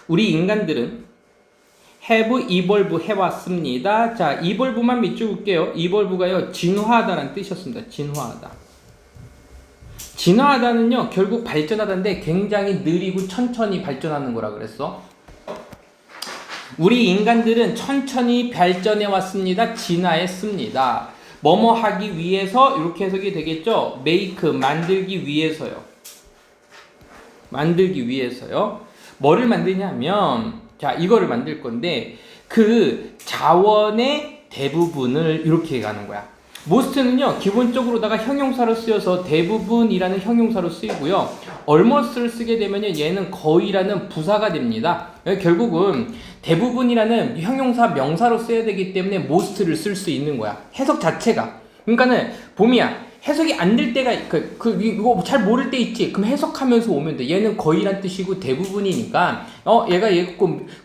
우리 인간들은 have evolve 해왔습니다. 자, evolve만 밑줄 볼게요. evolve가요, 진화하다라는 뜻이었습니다. 진화하다. 진화하다는요, 결국 발전하다인데 굉장히 느리고 천천히 발전하는 거라 그랬어. 우리 인간들은 천천히 발전해 왔습니다. 진화했습니다. 뭐뭐 하기 위해서 이렇게 해석이 되겠죠. make 만들기 위해서요. 만들기 위해서요. 뭐를 만드냐면 자, 이거를 만들 건데 그 자원의 대부분을 이렇게 가는 거야. most는요, 기본적으로다가 형용사로 쓰여서 대부분이라는 형용사로 쓰이고요. almost를 쓰게 되면요, 얘는 거의라는 부사가 됩니다. 결국은 대부분이라는 형용사 명사로 써야 되기 때문에 most를 쓸 수 있는 거야. 해석 자체가. 그러니까는 봄이야. 해석이 안 될 때가 이거 잘 모를 때 있지. 그럼 해석하면서 오면 돼. 얘는 거의란 뜻이고 대부분이니까 얘가 얘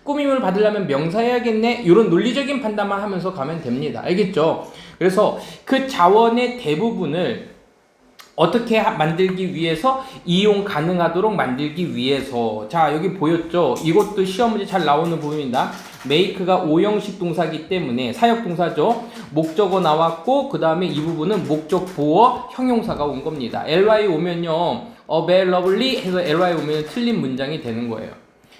꾸밈을 받으려면 명사 해야겠네. 이런 논리적인 판단만 하면서 가면 됩니다. 알겠죠? 그래서 그 자원의 대부분을 어떻게 만들기 위해서 이용 가능하도록 만들기 위해서. 자, 여기 보였죠? 이것도 시험 문제 잘 나오는 부분입니다. make가 오형식 동사이기 때문에 사역 동사죠. 목적어 나왔고 그 다음에 이 부분은 목적 보어 형용사가 온 겁니다. ly 오면요, availably 해서 ly 오면 틀린 문장이 되는 거예요.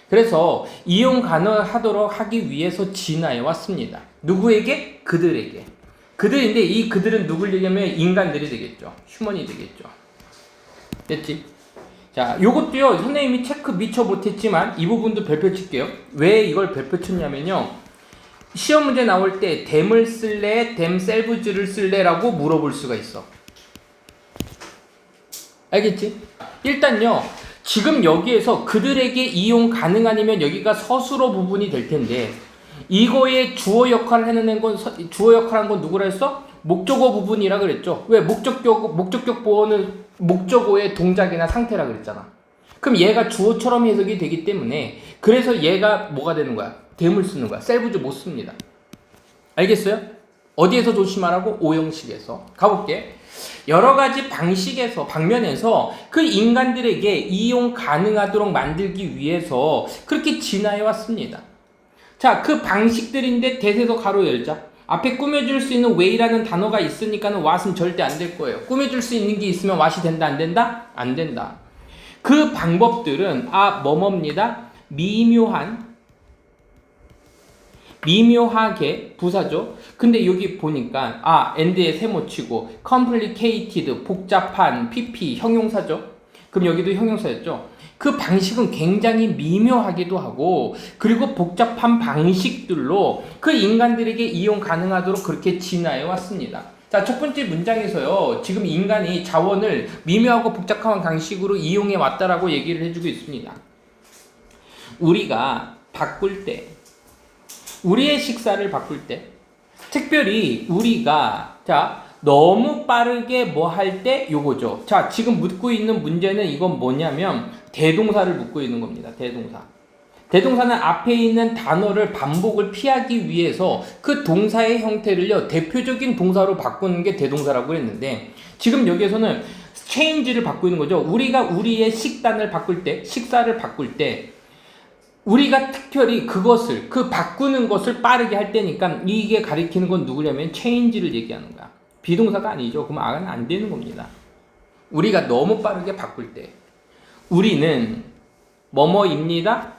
그래서 이용 가능하도록 하기 위해서 진화해 왔습니다. 누구에게? 그들에게. 그들인데 이 그들은 누굴 얘기하면 인간들이 되겠죠. 휴먼이 되겠죠. 됐지? 자, 요것도요, 선생님이 체크 미처 못했지만 이 부분도 별표 칠게요. 왜 이걸 별표 쳤냐면요, 시험 문제 나올 때 them을 쓸래, themselves를 쓸래라고 물어볼 수가 있어. 알겠지? 일단요, 지금 여기에서 그들에게 이용 가능하니면 여기가 서술어 부분이 될 텐데 이거의 주어 역할을 해내는 건, 주어 역할한 건 누구라 했어? 목적어 부분이라 그랬죠. 왜? 목적격 보어는 목적어의 동작이나 상태라 그랬잖아. 그럼 얘가 주어처럼 해석이 되기 때문에 그래서 얘가 뭐가 되는 거야? them을 쓰는 거야. selves 못 씁니다. 알겠어요? 어디에서 조심하라고? 오형식에서. 가볼게. 여러 가지 방면에서 그 인간들에게 이용 가능하도록 만들기 위해서 그렇게 진화해 왔습니다. 자, 그 방식들인데 대세서 가로 열자. 앞에 꾸며줄 수 있는 way라는 단어가 있으니까는 what은 절대 안 될 거예요. 꾸며줄 수 있는 게 있으면 what이 된다, 안 된다? 안 된다. 그 방법들은 뭐뭐입니다. 미묘하게 부사죠. 근데 여기 보니까 and에 세모 치고 complicated 복잡한 pp 형용사죠. 그럼 여기도 형용사였죠. 그 방식은 굉장히 미묘하기도 하고 그리고 복잡한 방식들로 그 인간들에게 이용 가능하도록 그렇게 진화해 왔습니다. 자, 첫 번째 문장에서요, 지금 인간이 자원을 미묘하고 복잡한 방식으로 이용해 왔다라고 얘기를 해주고 있습니다. 우리가 바꿀 때, 우리의 식사를 바꿀 때, 특별히 우리가 너무 빠르게 뭐 할 때 요거죠. 자, 지금 묻고 있는 문제는 이건 뭐냐면 대동사를 묻고 있는 겁니다. 대동사. 대동사는 앞에 있는 단어를 반복을 피하기 위해서 그 동사의 형태를요, 대표적인 동사로 바꾸는 게 대동사라고 했는데 지금 여기에서는 change를 바꾸는 거죠. 우리가 우리의 식단을 바꿀 때, 식사를 바꿀 때 우리가 특별히 그것을, 그 바꾸는 것을 빠르게 할 때니까 이게 가리키는 건 누구냐면 change를 얘기하는 거야. 비동사가 아니죠. 그럼 안 되는 겁니다. 우리가 너무 빠르게 바꿀 때 우리는 뭐뭐입니다.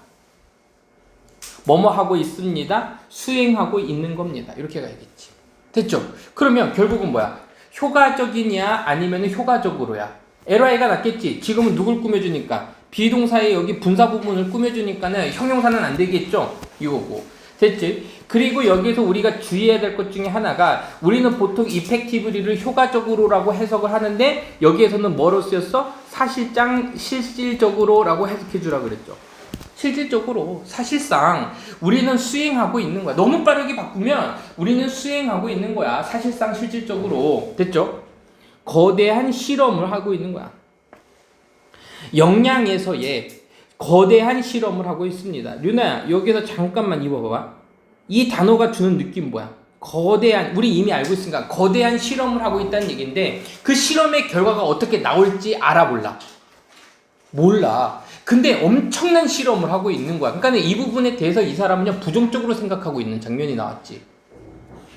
뭐뭐 하고 있습니다. 수행하고 있는 겁니다. 이렇게 가야겠지. 됐죠? 그러면 결국은 뭐야? 효과적이냐 아니면 효과적으로야? ly가 낫겠지. 지금은 누굴 꾸며주니까? 비동사의 여기 분사 부분을 꾸며주니까는 형용사는 안 되겠죠? 이거고. 됐지? 그리고 여기서 우리가 주의해야 될 것 중에 하나가 우리는 보통 effectively를 효과적으로라고 해석을 하는데 여기에서는 뭐로 쓰였어? 실질적으로라고 해석해 주라 그랬죠. 실질적으로 사실상 우리는 수행하고 있는 거야. 너무 빠르게 바꾸면 우리는 수행하고 있는 거야. 사실상 실질적으로. 됐죠? 거대한 실험을 하고 있는 거야. 역량에서의 거대한 실험을 하고 있습니다. 류나야, 여기서 잠깐만 입어봐봐. 이 단어가 주는 느낌 뭐야? 거대한, 우리 이미 알고 있으니까 거대한 실험을 하고 있다는 얘기인데 그 실험의 결과가 어떻게 나올지 알아볼라. 몰라. 근데 엄청난 실험을 하고 있는 거야. 그러니까 이 부분에 대해서 이 사람은 부정적으로 생각하고 있는 장면이 나왔지.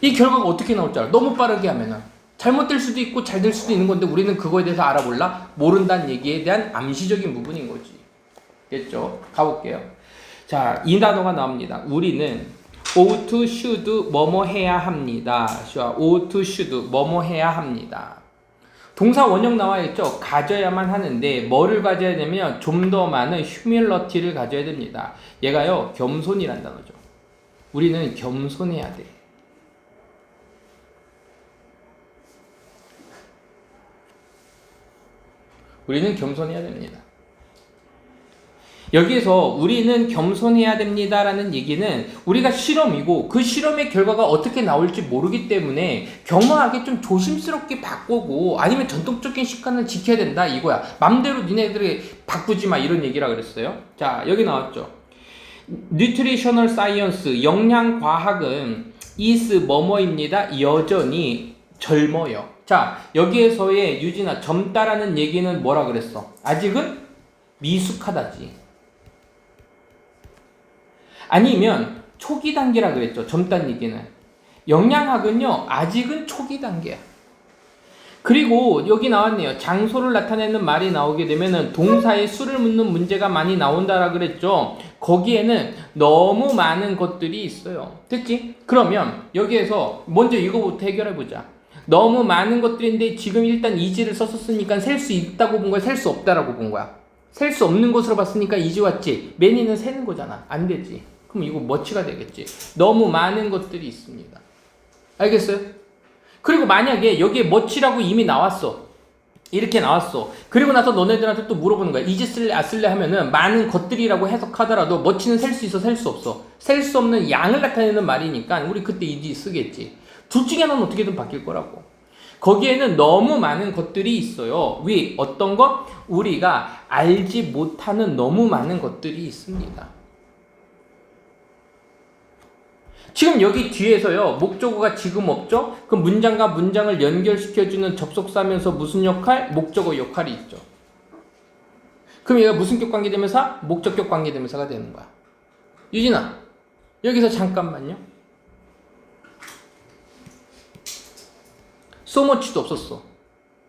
이 결과가 어떻게 나올 줄 알아? 너무 빠르게 하면은. 잘못될 수도 있고 잘 될 수도 있는 건데 우리는 그거에 대해서 알아볼라? 모른다는 얘기에 대한 암시적인 부분인 거지. 됐죠? 가볼게요. 자, 이 단어가 나옵니다. 우리는 ought to, should, 뭐뭐 해야 합니다. ought to, should, 뭐뭐 해야 합니다. 동사 원형 나와 있죠? 가져야만 하는데 뭐를 가져야 되면 좀 더 많은 humility를 가져야 됩니다. 얘가요, 겸손이란 단어죠. 우리는 겸손해야 돼. 우리는 겸손해야 됩니다. 여기에서 우리는 겸손해야 됩니다라는 얘기는 우리가 실험이고 그 실험의 결과가 어떻게 나올지 모르기 때문에 겸허하게 좀 조심스럽게 바꾸고 아니면 전통적인 습관을 지켜야 된다 이거야. 맘대로 니네들이 바꾸지 마 이런 얘기라 그랬어요. 자, 여기 나왔죠. Nutritional Science, 영양과학은 is 뭐뭐입니다. 여전히 젊어요. 자, 여기에서의 유진아 젊다라는 얘기는 뭐라 그랬어? 아직은 미숙하다지. 아니면 초기 단계라 그랬죠. 젊다는 얘기는. 영양학은요, 아직은 초기 단계야. 그리고 여기 나왔네요. 장소를 나타내는 말이 나오게 되면은 동사에 수를 묻는 문제가 많이 나온다라 그랬죠. 거기에는 너무 많은 것들이 있어요. 됐지? 그러면 여기에서 먼저 이거부터 해결해 보자. 너무 많은 것들인데 지금 일단 이지를 썼었으니까 셀 수 있다고 본 거야? 셀 수 없다라고 본 거야? 셀 수 없는 것으로 봤으니까 이지 왔지. 매니는 세는 거잖아. 안 되지. 그럼 이거 뭐치가 되겠지. 너무 많은 것들이 있습니다. 알겠어요? 그리고 만약에 여기에 뭐치라고 이미 나왔어. 이렇게 나왔어. 그리고 나서 너네들한테 또 물어보는 거야. 이지 쓸래 안 쓸래 하면은 많은 것들이라고 해석하더라도 뭐치는 셀 수 있어 셀 수 없어. 셀 수 없는 양을 나타내는 말이니까 우리 그때 이지 쓰겠지. 둘 중에 하나는 어떻게든 바뀔 거라고. 거기에는 너무 많은 것들이 있어요. 위 어떤 것? 우리가 알지 못하는 너무 많은 것들이 있습니다. 지금 여기 뒤에서요. 목적어가 지금 없죠? 그 문장과 문장을 연결시켜주는 접속사면서 무슨 역할? 목적어 역할이 있죠. 그럼 얘가 무슨격 관계대명사? 목적격 관계대명사가 되는 거야. 유진아, 여기서 잠깐만요. so much도 없었어.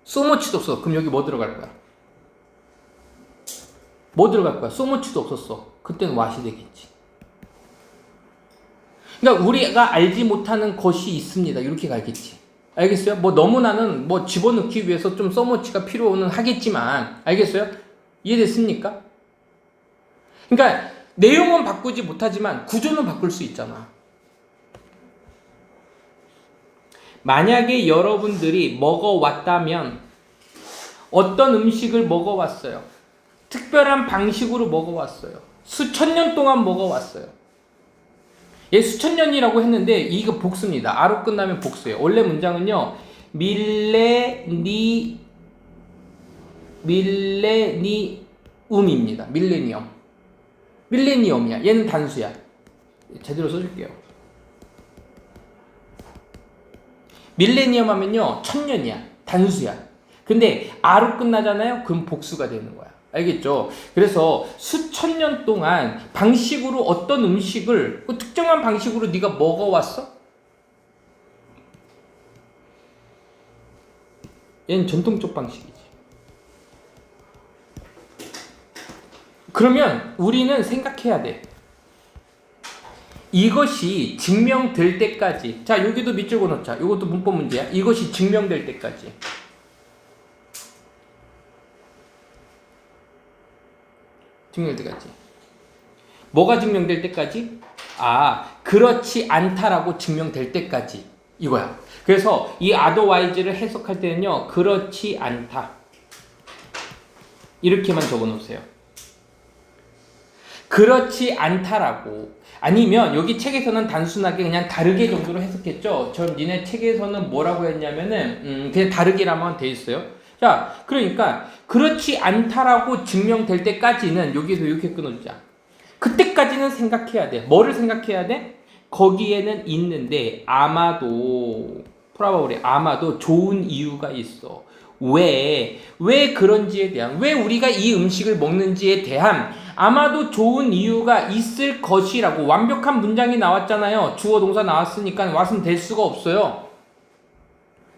so much도 없어. 그럼 여기 뭐 들어갈 거야? 뭐 들어갈 거야? so much도 없었어. 그때는 what이 되겠지. 그러니까 우리가 알지 못하는 것이 있습니다. 이렇게 가겠지. 알겠어요? 뭐 너무나는 뭐 집어넣기 위해서 좀 so much가 필요는 하겠지만 알겠어요? 이해됐습니까? 그러니까 내용은 바꾸지 못하지만 구조는 바꿀 수 있잖아. 만약에 여러분들이 먹어왔다면 어떤 음식을 먹어왔어요? 특별한 방식으로 먹어왔어요. 수천 년 동안 먹어왔어요. 얘 수천 년이라고 했는데 이거 복수입니다. 아로 끝나면 복수예요. 원래 문장은요. 밀레니움입니다. 밀레니엄. 밀레니엄이야. 얘는 단수야. 제대로 써줄게요. 밀레니엄 하면요. 천년이야. 단수야. 근데 아로 끝나잖아요. 그럼 복수가 되는 거야. 알겠죠? 그래서 수천 년 동안 방식으로 어떤 음식을 특정한 방식으로 네가 먹어왔어? 얘는 전통적 방식이지. 그러면 우리는 생각해야 돼. 이것이 증명될 때까지. 자, 여기도 밑줄 그어놓자. 이것도 문법 문제야. 이것이 증명될 때까지. 증명될 때까지. 뭐가 증명될 때까지? 아, 그렇지 않다라고 증명될 때까지. 이거야. 그래서 이 otherwise를 해석할 때는요. 그렇지 않다. 이렇게만 적어놓으세요. 그렇지 않다라고. 아니면 여기 책에서는 단순하게 그냥 다르게 정도로 해석했죠. 저 니네 책에서는 뭐라고 했냐면은 그냥 다르게라만 돼 있어요. 자, 그러니까 그렇지 않다라고 증명될 때까지는 여기서 이렇게 끊어주자. 그때까지는 생각해야 돼. 뭐를 생각해야 돼? 거기에는 있는데 아마도 프라바울이 아마도 좋은 이유가 있어. 왜 그런지에 대한, 왜 우리가 이 음식을 먹는지에 대한 아마도 좋은 이유가 있을 것이라고. 완벽한 문장이 나왔잖아요. 주어 동사 나왔으니까 wasn't 될 수가 없어요.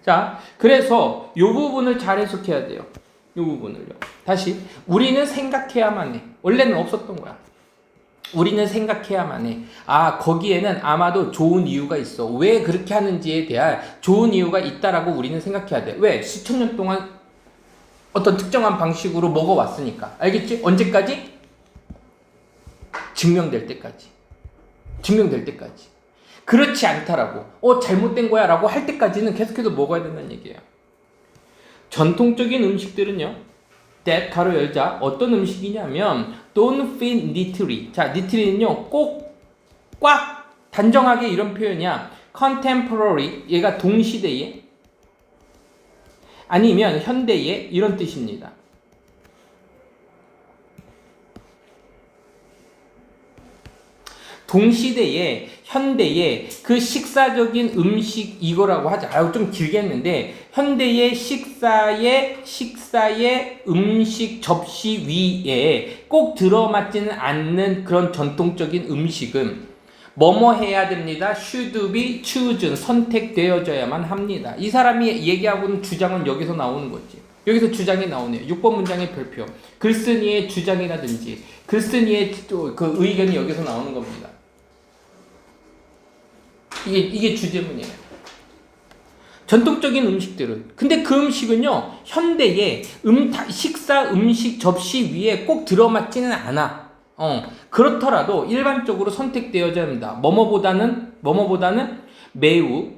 자, 그래서 이 부분을 잘 해석해야 돼요. 이 부분을요. 다시, 우리는 생각해야만 해. 원래는 없었던 거야. 우리는 생각해야만 해. 아, 거기에는 아마도 좋은 이유가 있어. 왜 그렇게 하는지에 대한 좋은 이유가 있다라고 우리는 생각해야 돼. 왜? 수천 년 동안 어떤 특정한 방식으로 먹어왔으니까. 알겠지? 언제까지? 증명될 때까지. 증명될 때까지. 그렇지 않다라고. 잘못된 거야 라고 할 때까지는 계속해서 먹어야 된다는 얘기예요. 전통적인 음식들은요, that 가로 열자, 어떤 음식이냐면 don't fit neatly. 자, neatly는요 꼭 꽉 단정하게 이런 표현이야. contemporary, 얘가 동시대에 아니면 현대에 이런 뜻입니다. 동시대에 현대에 그 식사적인 음식 이거라고 하자. 아유 좀 길게 했는데, 현대의 식사의 음식 접시 위에 꼭 들어맞지는 않는 그런 전통적인 음식은 뭐뭐 해야 됩니다. should be chosen, 선택되어져야만 합니다. 이 사람이 얘기하고는 주장은 여기서 나오는 거지. 여기서 주장이 나오네요. 6번 문장의 별표. 글쓴이의 주장이라든지 글쓴이의 그 의견이 여기서 나오는 겁니다. 이게 주제문이에요. 전통적인 음식들은. 근데 그 음식은요, 현대의 식사 음식 접시 위에 꼭 들어맞지는 않아. 그렇더라도 일반적으로 선택되어져야 합니다. 뭐뭐보다는 매우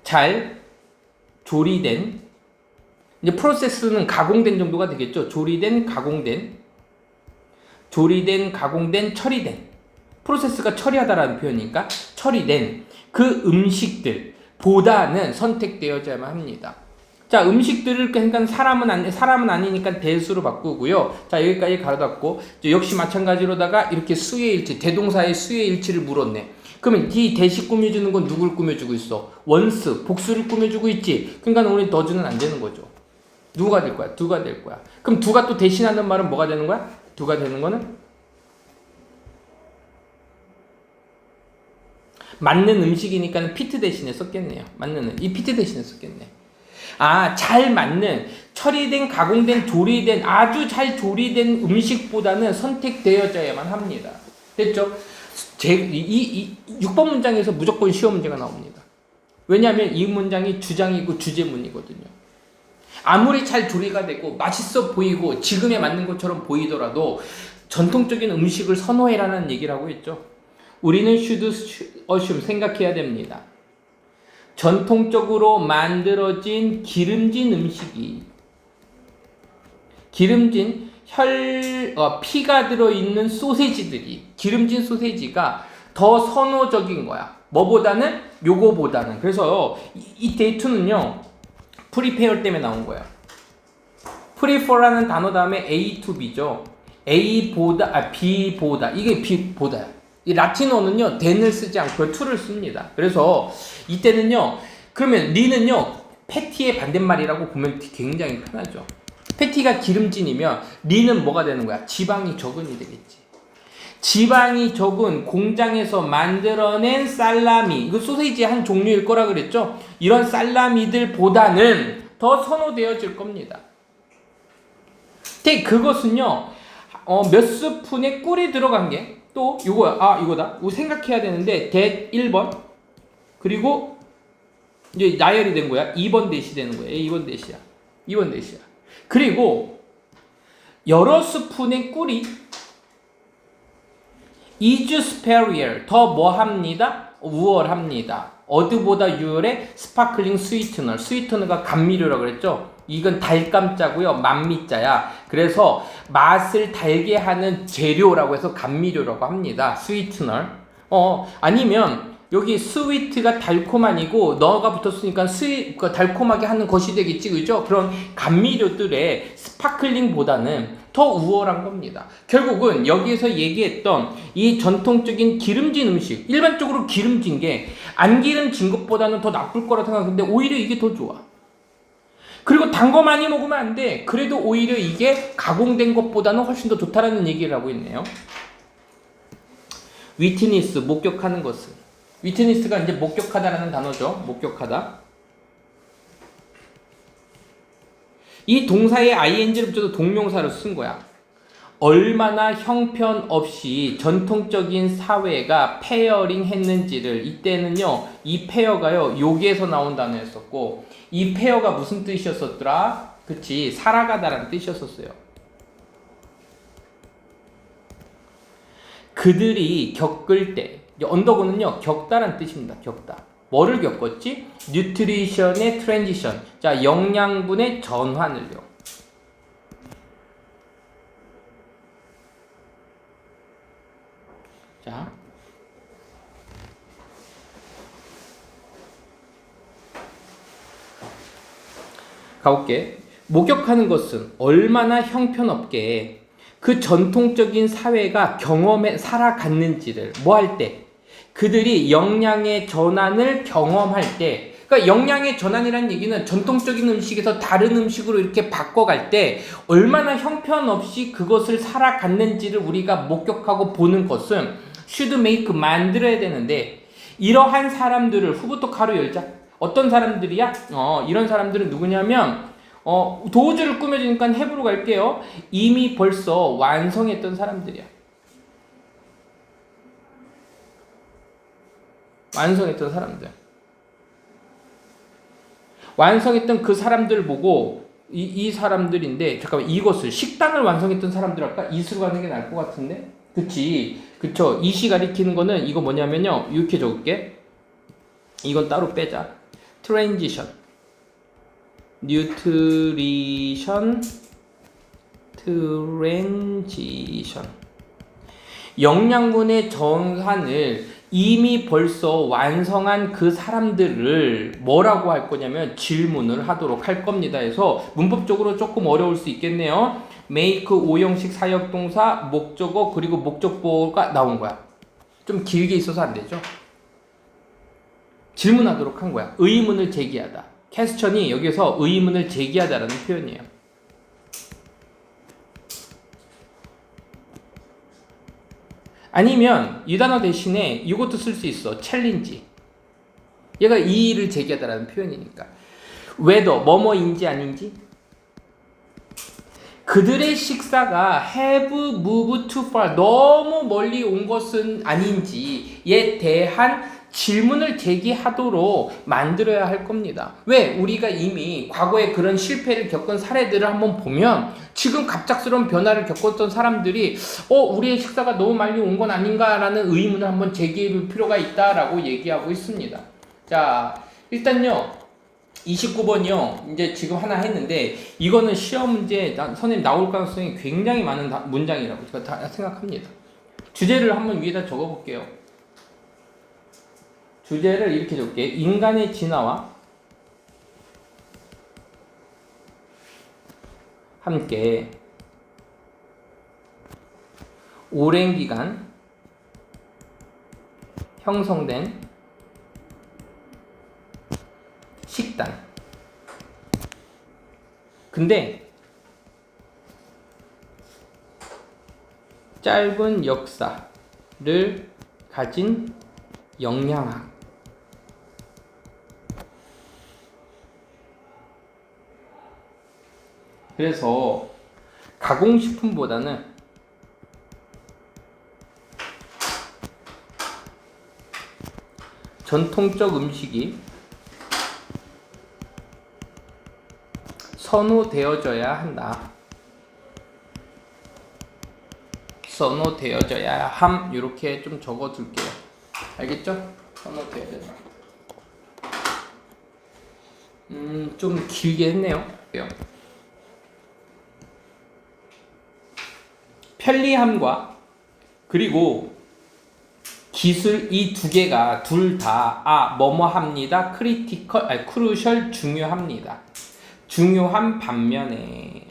잘 조리된, 이제 프로세스는 가공된 정도가 되겠죠. 조리된, 가공된, 처리된. 프로세스가 처리하다라는 표현이니까 처리된 그 음식들보다는 선택되어져야만 합니다. 자, 음식들을 그러니까 사람은 아니니까 대수로 바꾸고요. 자, 여기까지 가로닫고, 역시 마찬가지로다가 이렇게 수의 일치, 대동사의 수의 일치를 물었네. 그러면 이 대시 꾸며주는 건 누굴 꾸며주고 있어? 원스, 복수를 꾸며주고 있지. 그러니까 우리 더주는 안 되는 거죠. 누가 될 거야? 두가 될 거야. 그럼 두가 또 대신하는 말은 뭐가 되는 거야? 두가 되는 거는 맞는 음식이니까 피트 대신에 썼겠네요. 이 피트 대신에 썼겠네. 아, 잘 맞는, 처리된, 가공된, 조리된, 아주 잘 조리된 음식보다는 선택되어져야만 합니다. 됐죠? 이 6번 문장에서 무조건 시험 문제가 나옵니다. 왜냐하면 이 문장이 주장이고 주제문이거든요. 아무리 잘 조리가 되고 맛있어 보이고 지금에 맞는 것처럼 보이더라도 전통적인 음식을 선호해라는 얘기를 하고 있죠. 우리는 should assume, 생각해야 됩니다. 전통적으로 만들어진 기름진 음식이, 피가 들어있는 소세지들이, 기름진 소세지가 더 선호적인 거야. 뭐보다는? 요거보다는. 그래서 이 데이트는요, prepare 때문에 나온 거야. prefer라는 단어 다음에 A to B죠. B보다. 이게 B보다야. 이 라틴어는요, then을 쓰지 않고 to를 씁니다. 그래서 이때는요, 그러면 리는요, 패티의 반대말이라고 보면 굉장히 편하죠. 패티가 기름진이면 리는 뭐가 되는 거야? 지방이 적은이 되겠지. 지방이 적은 공장에서 만들어낸 살라미, 이거 소세지의 한 종류일 거라 그랬죠? 이런 살라미들보다는 더 선호되어질 겁니다. 그것은요, 몇 스푼의 꿀이 들어간 게 또 이거야. 이거다. 이거 생각해야 되는데 that 1번, 그리고 이제 나열이 된 거야. 2번 대시 되는 거야. 2번 대시야. 그리고 여러 스푼의 꿀이 is superior, 더 뭐합니다? 우월합니다. 어디보다 유열의 스파클링 스위트너가 감미료라고 그랬죠. 이건 달감자고요. 만미자야. 그래서 맛을 달게 하는 재료라고 해서 감미료라고 합니다. 스위트너. 아니면 여기 스위트가 달콤한이고 너가 붙었으니까 달콤하게 하는 것이 되겠지, 그죠? 그런 감미료들의 스파클링보다는 더 우월한 겁니다. 결국은 여기에서 얘기했던 이 전통적인 기름진 음식, 일반적으로 기름진 게 안 기름진 것보다는 더 나쁠 거라 생각하는데 오히려 이게 더 좋아. 그리고 단 거 많이 먹으면 안 돼. 그래도 오히려 이게 가공된 것보다는 훨씬 더 좋다라는 얘기를 하고 있네요. 위트니스, 목격하는 것은. 위트니스가 이제 목격하다라는 단어죠. 목격하다. 이 동사의 ing를 붙여서 동명사로 쓴 거야. 얼마나 형편없이 전통적인 사회가 페어링 했는지를, 이때는요 이 페어가요 여기에서 나온 단어였었고, 이 페어가 무슨 뜻이었었더라? 그치, 살아가다라는 뜻이었었어요. 그들이 겪을 때, 언더고는요 겪다라는 뜻입니다. 겪다. 뭐를 겪었지? 뉴트리션의 트랜지션, 자 영양분의 전환을요. 자, 가볼게. 목격하는 것은 얼마나 형편없게 그 전통적인 사회가 경험에 살아갔는지를 뭐 할 때, 그들이 영양의 전환을 경험할 때, 그러니까 영양의 전환이라는 얘기는 전통적인 음식에서 다른 음식으로 이렇게 바꿔갈 때 얼마나 형편없이 그것을 살아갔는지를 우리가 목격하고 보는 것은 should make, 만들어야 되는데, 이러한 사람들을, 후부터 가로 열자. 어떤 사람들이야? 이런 사람들은 누구냐면 도우즈를 꾸며주니까 해부로 갈게요. 이미 벌써 완성했던 사람들이야. 완성했던 사람들. 완성했던 그 사람들 보고 이 사람들인데, 잠깐만, 이것을 식단을 완성했던 사람들 할까? 이수로 가는 게 나을 것 같은데? 그치? 그쵸? 이시 가리키는 거는 이거 뭐냐면요, 이렇게 적을게. 이건 따로 빼자. 트랜지션, 뉴트리션, 트랜지션. 영양분의 전환을 이미 벌써 완성한 그 사람들을 뭐라고 할 거냐면 질문을 하도록 할 겁니다. 해서 문법적으로 조금 어려울 수 있겠네요. make, 오형식 사역동사, 목적어, 그리고 목적보가 나온 거야. 좀 길게 있어서 안 되죠. 질문하도록 한 거야. 의문을 제기하다. 퀘스천이 여기서 의문을 제기하다라는 표현이에요. 아니면 이 단어 대신에 이것도 쓸 수 있어. 챌린지. 얘가 이의를 제기하다라는 표현이니까. whether, 뭐뭐인지 아닌지. 그들의 식사가 have moved too far, 너무 멀리 온 것은 아닌지에 대한 질문을 제기하도록 만들어야 할 겁니다. 왜? 우리가 이미 과거에 그런 실패를 겪은 사례들을 한번 보면 지금 갑작스러운 변화를 겪었던 사람들이 우리의 식사가 너무 많이 온 건 아닌가라는 의문을 한번 제기해 볼 필요가 있다라고 얘기하고 있습니다. 자, 일단요 29번이요 이제 지금 하나 했는데, 이거는 시험 문제 선생님 나올 가능성이 굉장히 많은 문장이라고 제가 다 생각합니다. 주제를 한번 위에다 적어 볼게요. 주제를 이렇게 적게, 인간의 진화와 함께 오랜 기간 형성된 식단. 근데 짧은 역사를 가진 영양학. 그래서 가공식품보다는 전통적 음식이 선호되어져야 한다. 선호되어져야 함. 이렇게 좀 적어둘게요. 알겠죠? 선호되어져야. 좀 길게 했네요. 편리함과 그리고 기술, 이 두 개가 둘 다 뭐뭐 합니다. 크루셜, 중요합니다. 중요한 반면에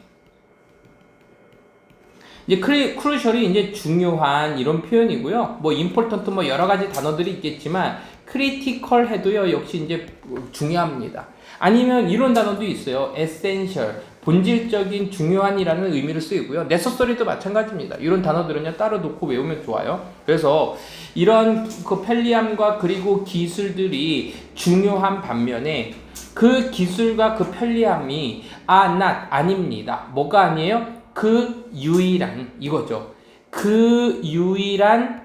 이제 크루셜이 이제 중요한 이런 표현이고요. 뭐 임포턴트 뭐 여러 가지 단어들이 있겠지만 크리티컬 해도요 역시 이제 중요합니다. 아니면 이런 단어도 있어요. essential, 본질적인 중요한이라는 의미를 쓰이고요. necessary도 마찬가지입니다. 이런 단어들은요 따로 놓고 외우면 좋아요. 그래서 이런 그 편리함과 그리고 기술들이 중요한 반면에 그 기술과 그 편리함이 not 아닙니다. 뭐가 아니에요? 그 유일한 이거죠. 그 유일한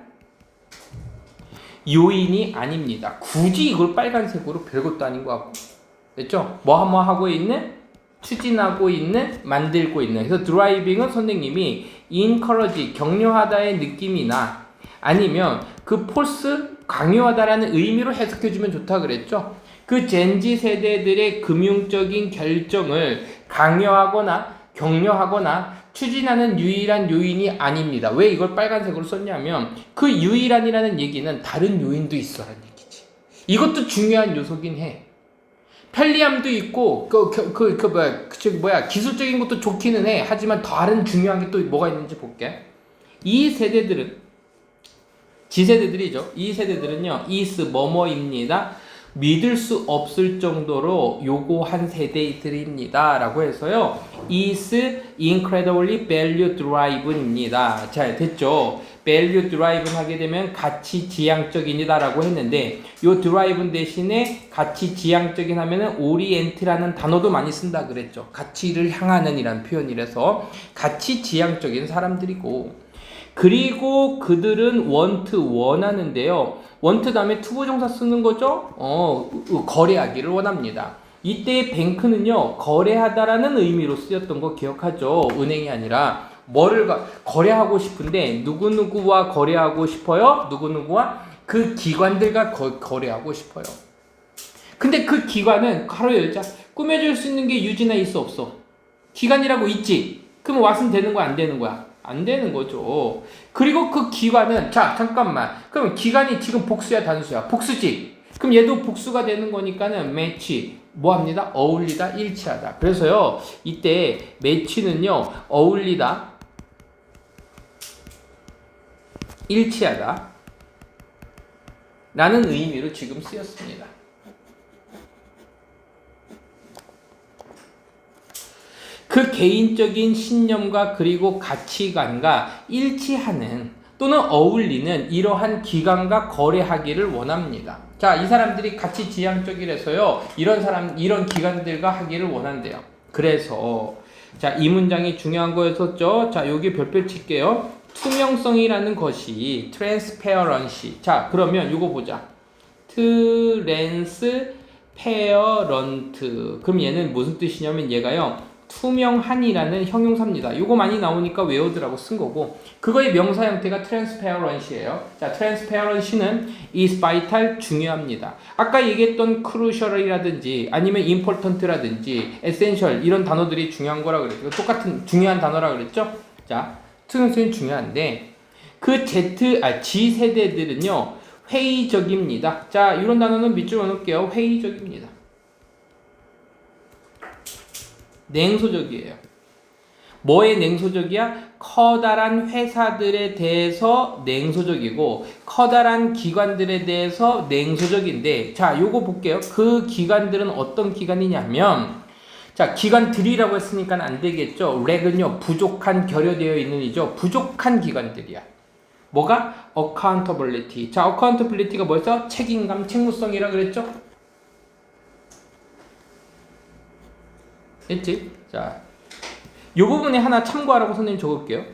요인이 아닙니다. 굳이 이걸 빨간색으로 별것도 아닌 것 같고, 됐죠? 뭐 하고 있는, 추진하고 있는, 만들고 있는. 그래서 드라이빙은 선생님이 encourage, 격려하다의 느낌이나 아니면 그 force, 강요하다라는 의미로 해석해주면 좋다 그랬죠? 그 젠지 세대들의 금융적인 결정을 강요하거나 격려하거나 추진하는 유일한 요인이 아닙니다. 왜 이걸 빨간색으로 썼냐면 그 유일한이라는 얘기는 다른 요인도 있어라는 얘기지. 이것도 중요한 요소긴 해. 편리함도 있고 기술적인 것도 좋기는 해. 하지만 다른 중요한 게 또 뭐가 있는지 볼게. 이 세대들은 지세대들이죠. 이 세대들은요 is 뭐뭐입니다. 믿을 수 없을 정도로 요구한 세대들입니다. 라고 해서요. is incredibly value driven 입니다. 자, 됐죠? value driven 하게 되면 가치 지향적인이다 라고 했는데 요 driven 대신에 가치 지향적인 하면은 orient라는 단어도 많이 쓴다 그랬죠. 가치를 향하는 이란 표현이라서 가치 지향적인 사람들이고 그리고 그들은 want, 원하는데요. want 다음에 투부정사 쓰는 거죠. 거래하기를 원합니다. 이때 뱅크는요. 거래하다라는 의미로 쓰였던 거 기억하죠. 은행이 아니라 뭐를 거래하고 싶은데 누구누구와 거래하고 싶어요? 누구누구와 그 기관들과 거래하고 싶어요. 근데 그 기관은 가로 열자 꾸며줄 수 있는 게 유지나 있어 없어? 기관이라고 있지. 그럼 왔으면 되는 거야 안 되는 거야? 안 되는 거죠. 그리고 그 기관은 자 잠깐만 그럼 기관이 지금 복수야 단수야? 복수지. 그럼 얘도 복수가 되는 거니까는 매치 뭐합니다? 어울리다 일치하다. 그래서요 이때 매치는요 어울리다 일치하다 라는 의미로 지금 쓰였습니다. 그 개인적인 신념과 그리고 가치관과 일치하는 또는 어울리는 이러한 기관과 거래하기를 원합니다. 자, 이 사람들이 가치 지향적이라서요. 이런 기관들과 하기를 원한대요. 그래서 자, 이 문장이 중요한 거였었죠. 자, 여기 별표 칠게요. 투명성이라는 것이 transparency. 자, 그러면 이거 보자. transparent. 그럼 얘는 무슨 뜻이냐면 얘가요. 투명한이라는 형용사입니다. 요거 많이 나오니까 외우더라고 쓴 거고 그거의 명사 형태가 transparent이에요. 자, transparent는 is vital 중요합니다. 아까 얘기했던 crucial이라든지 아니면 important라든지 essential 이런 단어들이 중요한 거라 그랬죠. 똑같은 중요한 단어라 그랬죠. 자, 투명성이 중요한데 그 G 세대들은요 회의적입니다. 자, 이런 단어는 밑줄 넣을게요. 회의적입니다. 냉소적이에요. 뭐에 냉소적이야? 커다란 회사들에 대해서 냉소적이고 커다란 기관들에 대해서 냉소적인데 자 요거 볼게요. 그 기관들은 어떤 기관이냐면 자 기관들이라고 했으니까 안 되겠죠. 렉은요 부족한 결여되어 있는 이죠. 부족한 기관들이야. 뭐가? accountability. 자 accountability가 뭐였어? 책임감, 책무성이라 그랬죠. 됐지? 자, 이 부분에 하나 참고하라고 선생님 적을게요.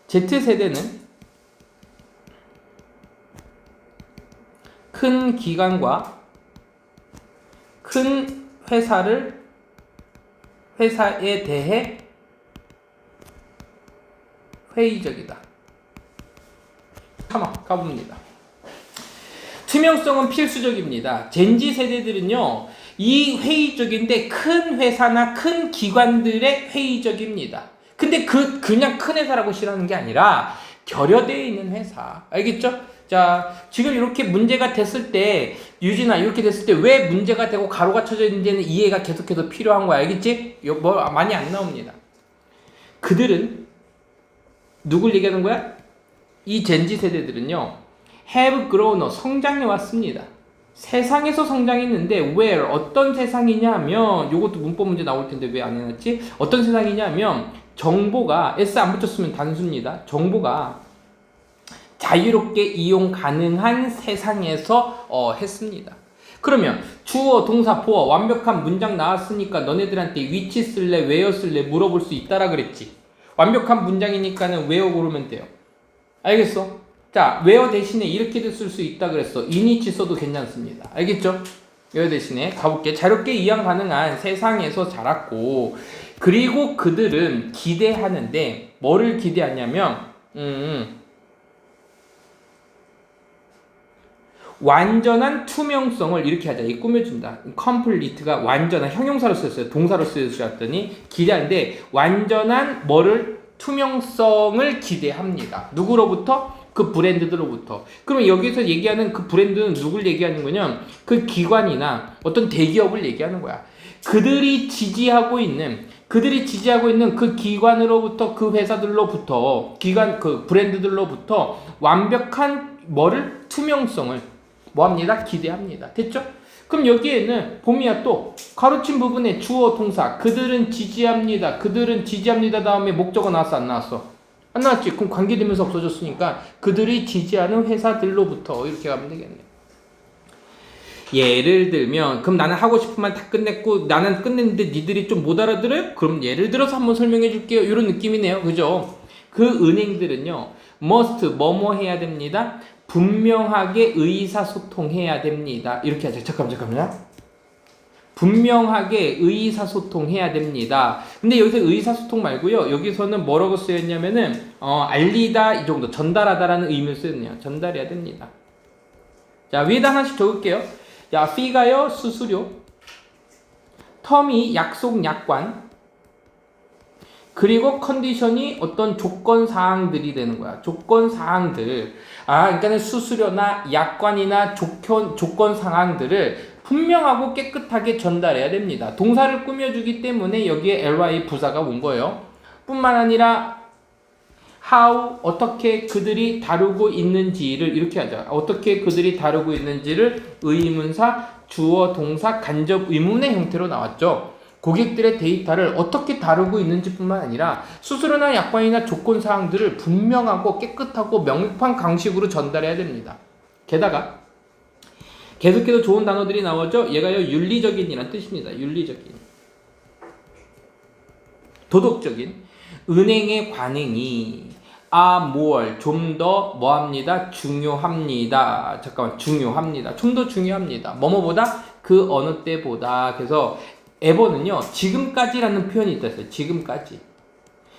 Z세대는 큰 기관과 큰 회사에 대해 회의적이다. 가봅니다. 투명성은 필수적입니다. 젠지 세대들은요. 이 회의적인데 큰 회사나 큰 기관들의 회의적입니다. 근데 그냥 큰 회사라고 싫어하는 게 아니라 결여되어 있는 회사. 알겠죠? 자, 지금 이렇게 문제가 됐을 때 유진아 이렇게 됐을 때 왜 문제가 되고 가로가 쳐져 있는지는 이해가 계속해서 필요한 거야. 알겠지? 뭐 많이 안 나옵니다. 그들은 누굴 얘기하는 거야? 이 젠지 세대들은요. have grown, 성장해 왔습니다. 세상에서 성장했는데 where 어떤 세상이냐면 요것도 문법 문제 나올 텐데 왜 안 해놨지? 어떤 세상이냐면 정보가 s 안 붙였으면 단수입니다. 정보가 자유롭게 이용 가능한 세상에서 했습니다. 그러면 주어, 동사, 보어 완벽한 문장 나왔으니까 너네들한테 which 쓸래, where 쓸래 물어볼 수 있다라 그랬지. 완벽한 문장이니까는 where 고르면 돼요. 알겠어? 자, where 대신에 이렇게도 쓸 수 있다 그랬어. in which 써도 괜찮습니다. 알겠죠? where 대신에 가볼게. 자유롭게 이용 가능한 세상에서 자랐고, 그리고 그들은 기대하는데 뭐를 기대하냐면 완전한 투명성을 이렇게 하자. 이 꾸며준다. complete가 완전한 형용사로 쓰였어요. 동사로 쓰였더니 기대하는데 완전한 뭐를 투명성을 기대합니다. 누구로부터? 그 브랜드들로부터. 그러면 여기서 얘기하는 그 브랜드는 누굴 얘기하는 거냐? 그 기관이나 어떤 대기업을 얘기하는 거야. 그들이 지지하고 있는 그 기관으로부터, 그 회사들로부터, 그 브랜드들로부터 완벽한 뭐를? 투명성을 뭐합니다? 기대합니다. 됐죠? 그럼 여기에는 봄이야 또 가로친 부분에 주어 동사 그들은 지지합니다. 그들은 지지합니다 다음에 목적어 나왔어 안 나왔어? 안 나왔지. 그럼 관계되면서 없어졌으니까 그들이 지지하는 회사들로부터 이렇게 가면 되겠네. 예를 들면 그럼 나는 하고 싶은 말 다 끝냈고 나는 끝냈는데 니들이 좀 못 알아들어요? 그럼 예를 들어서 한번 설명해 줄게요. 이런 느낌이네요. 그죠? 그 은행들은요 must 뭐뭐 해야 됩니다. 분명하게 의사소통해야 됩니다. 이렇게 하죠. 잠깐만요. 분명하게 의사소통해야 됩니다. 근데 여기서 의사소통 말고요. 여기서는 뭐라고 쓰였냐면은 알리다 이 정도 전달하다라는 의미를 쓰였네요. 전달해야 됩니다. 자, 위에다 하나씩 적을게요. 자, fee가요 수수료, term이 약속 약관, 그리고 컨디션이 어떤 조건 사항들이 되는 거야. 조건 사항들. 그러니까 수수료나 약관이나 조건 사항들을 분명하고 깨끗하게 전달해야 됩니다. 동사를 꾸며주기 때문에 여기에 ly 부사가 온 거예요. 뿐만 아니라 how 어떻게 그들이 다루고 있는지를 이렇게 하자. 어떻게 그들이 다루고 있는지를 의문사, 주어, 동사, 간접 의문의 형태로 나왔죠. 고객들의 데이터를 어떻게 다루고 있는지 뿐만 아니라 수수료나 약관이나 조건 사항들을 분명하고 깨끗하고 명확한 강식으로 전달해야 됩니다. 게다가 계속해서 좋은 단어들이 나오죠. 얘가요 윤리적인이란 뜻입니다. 윤리적인, 도덕적인, 은행의 관행이 more 좀 더 뭐합니다. 중요합니다. 중요합니다. 좀 더 중요합니다. 뭐뭐보다 그 어느 때보다. 그래서 ever는요 지금까지라는 표현이 있었어요. 지금까지.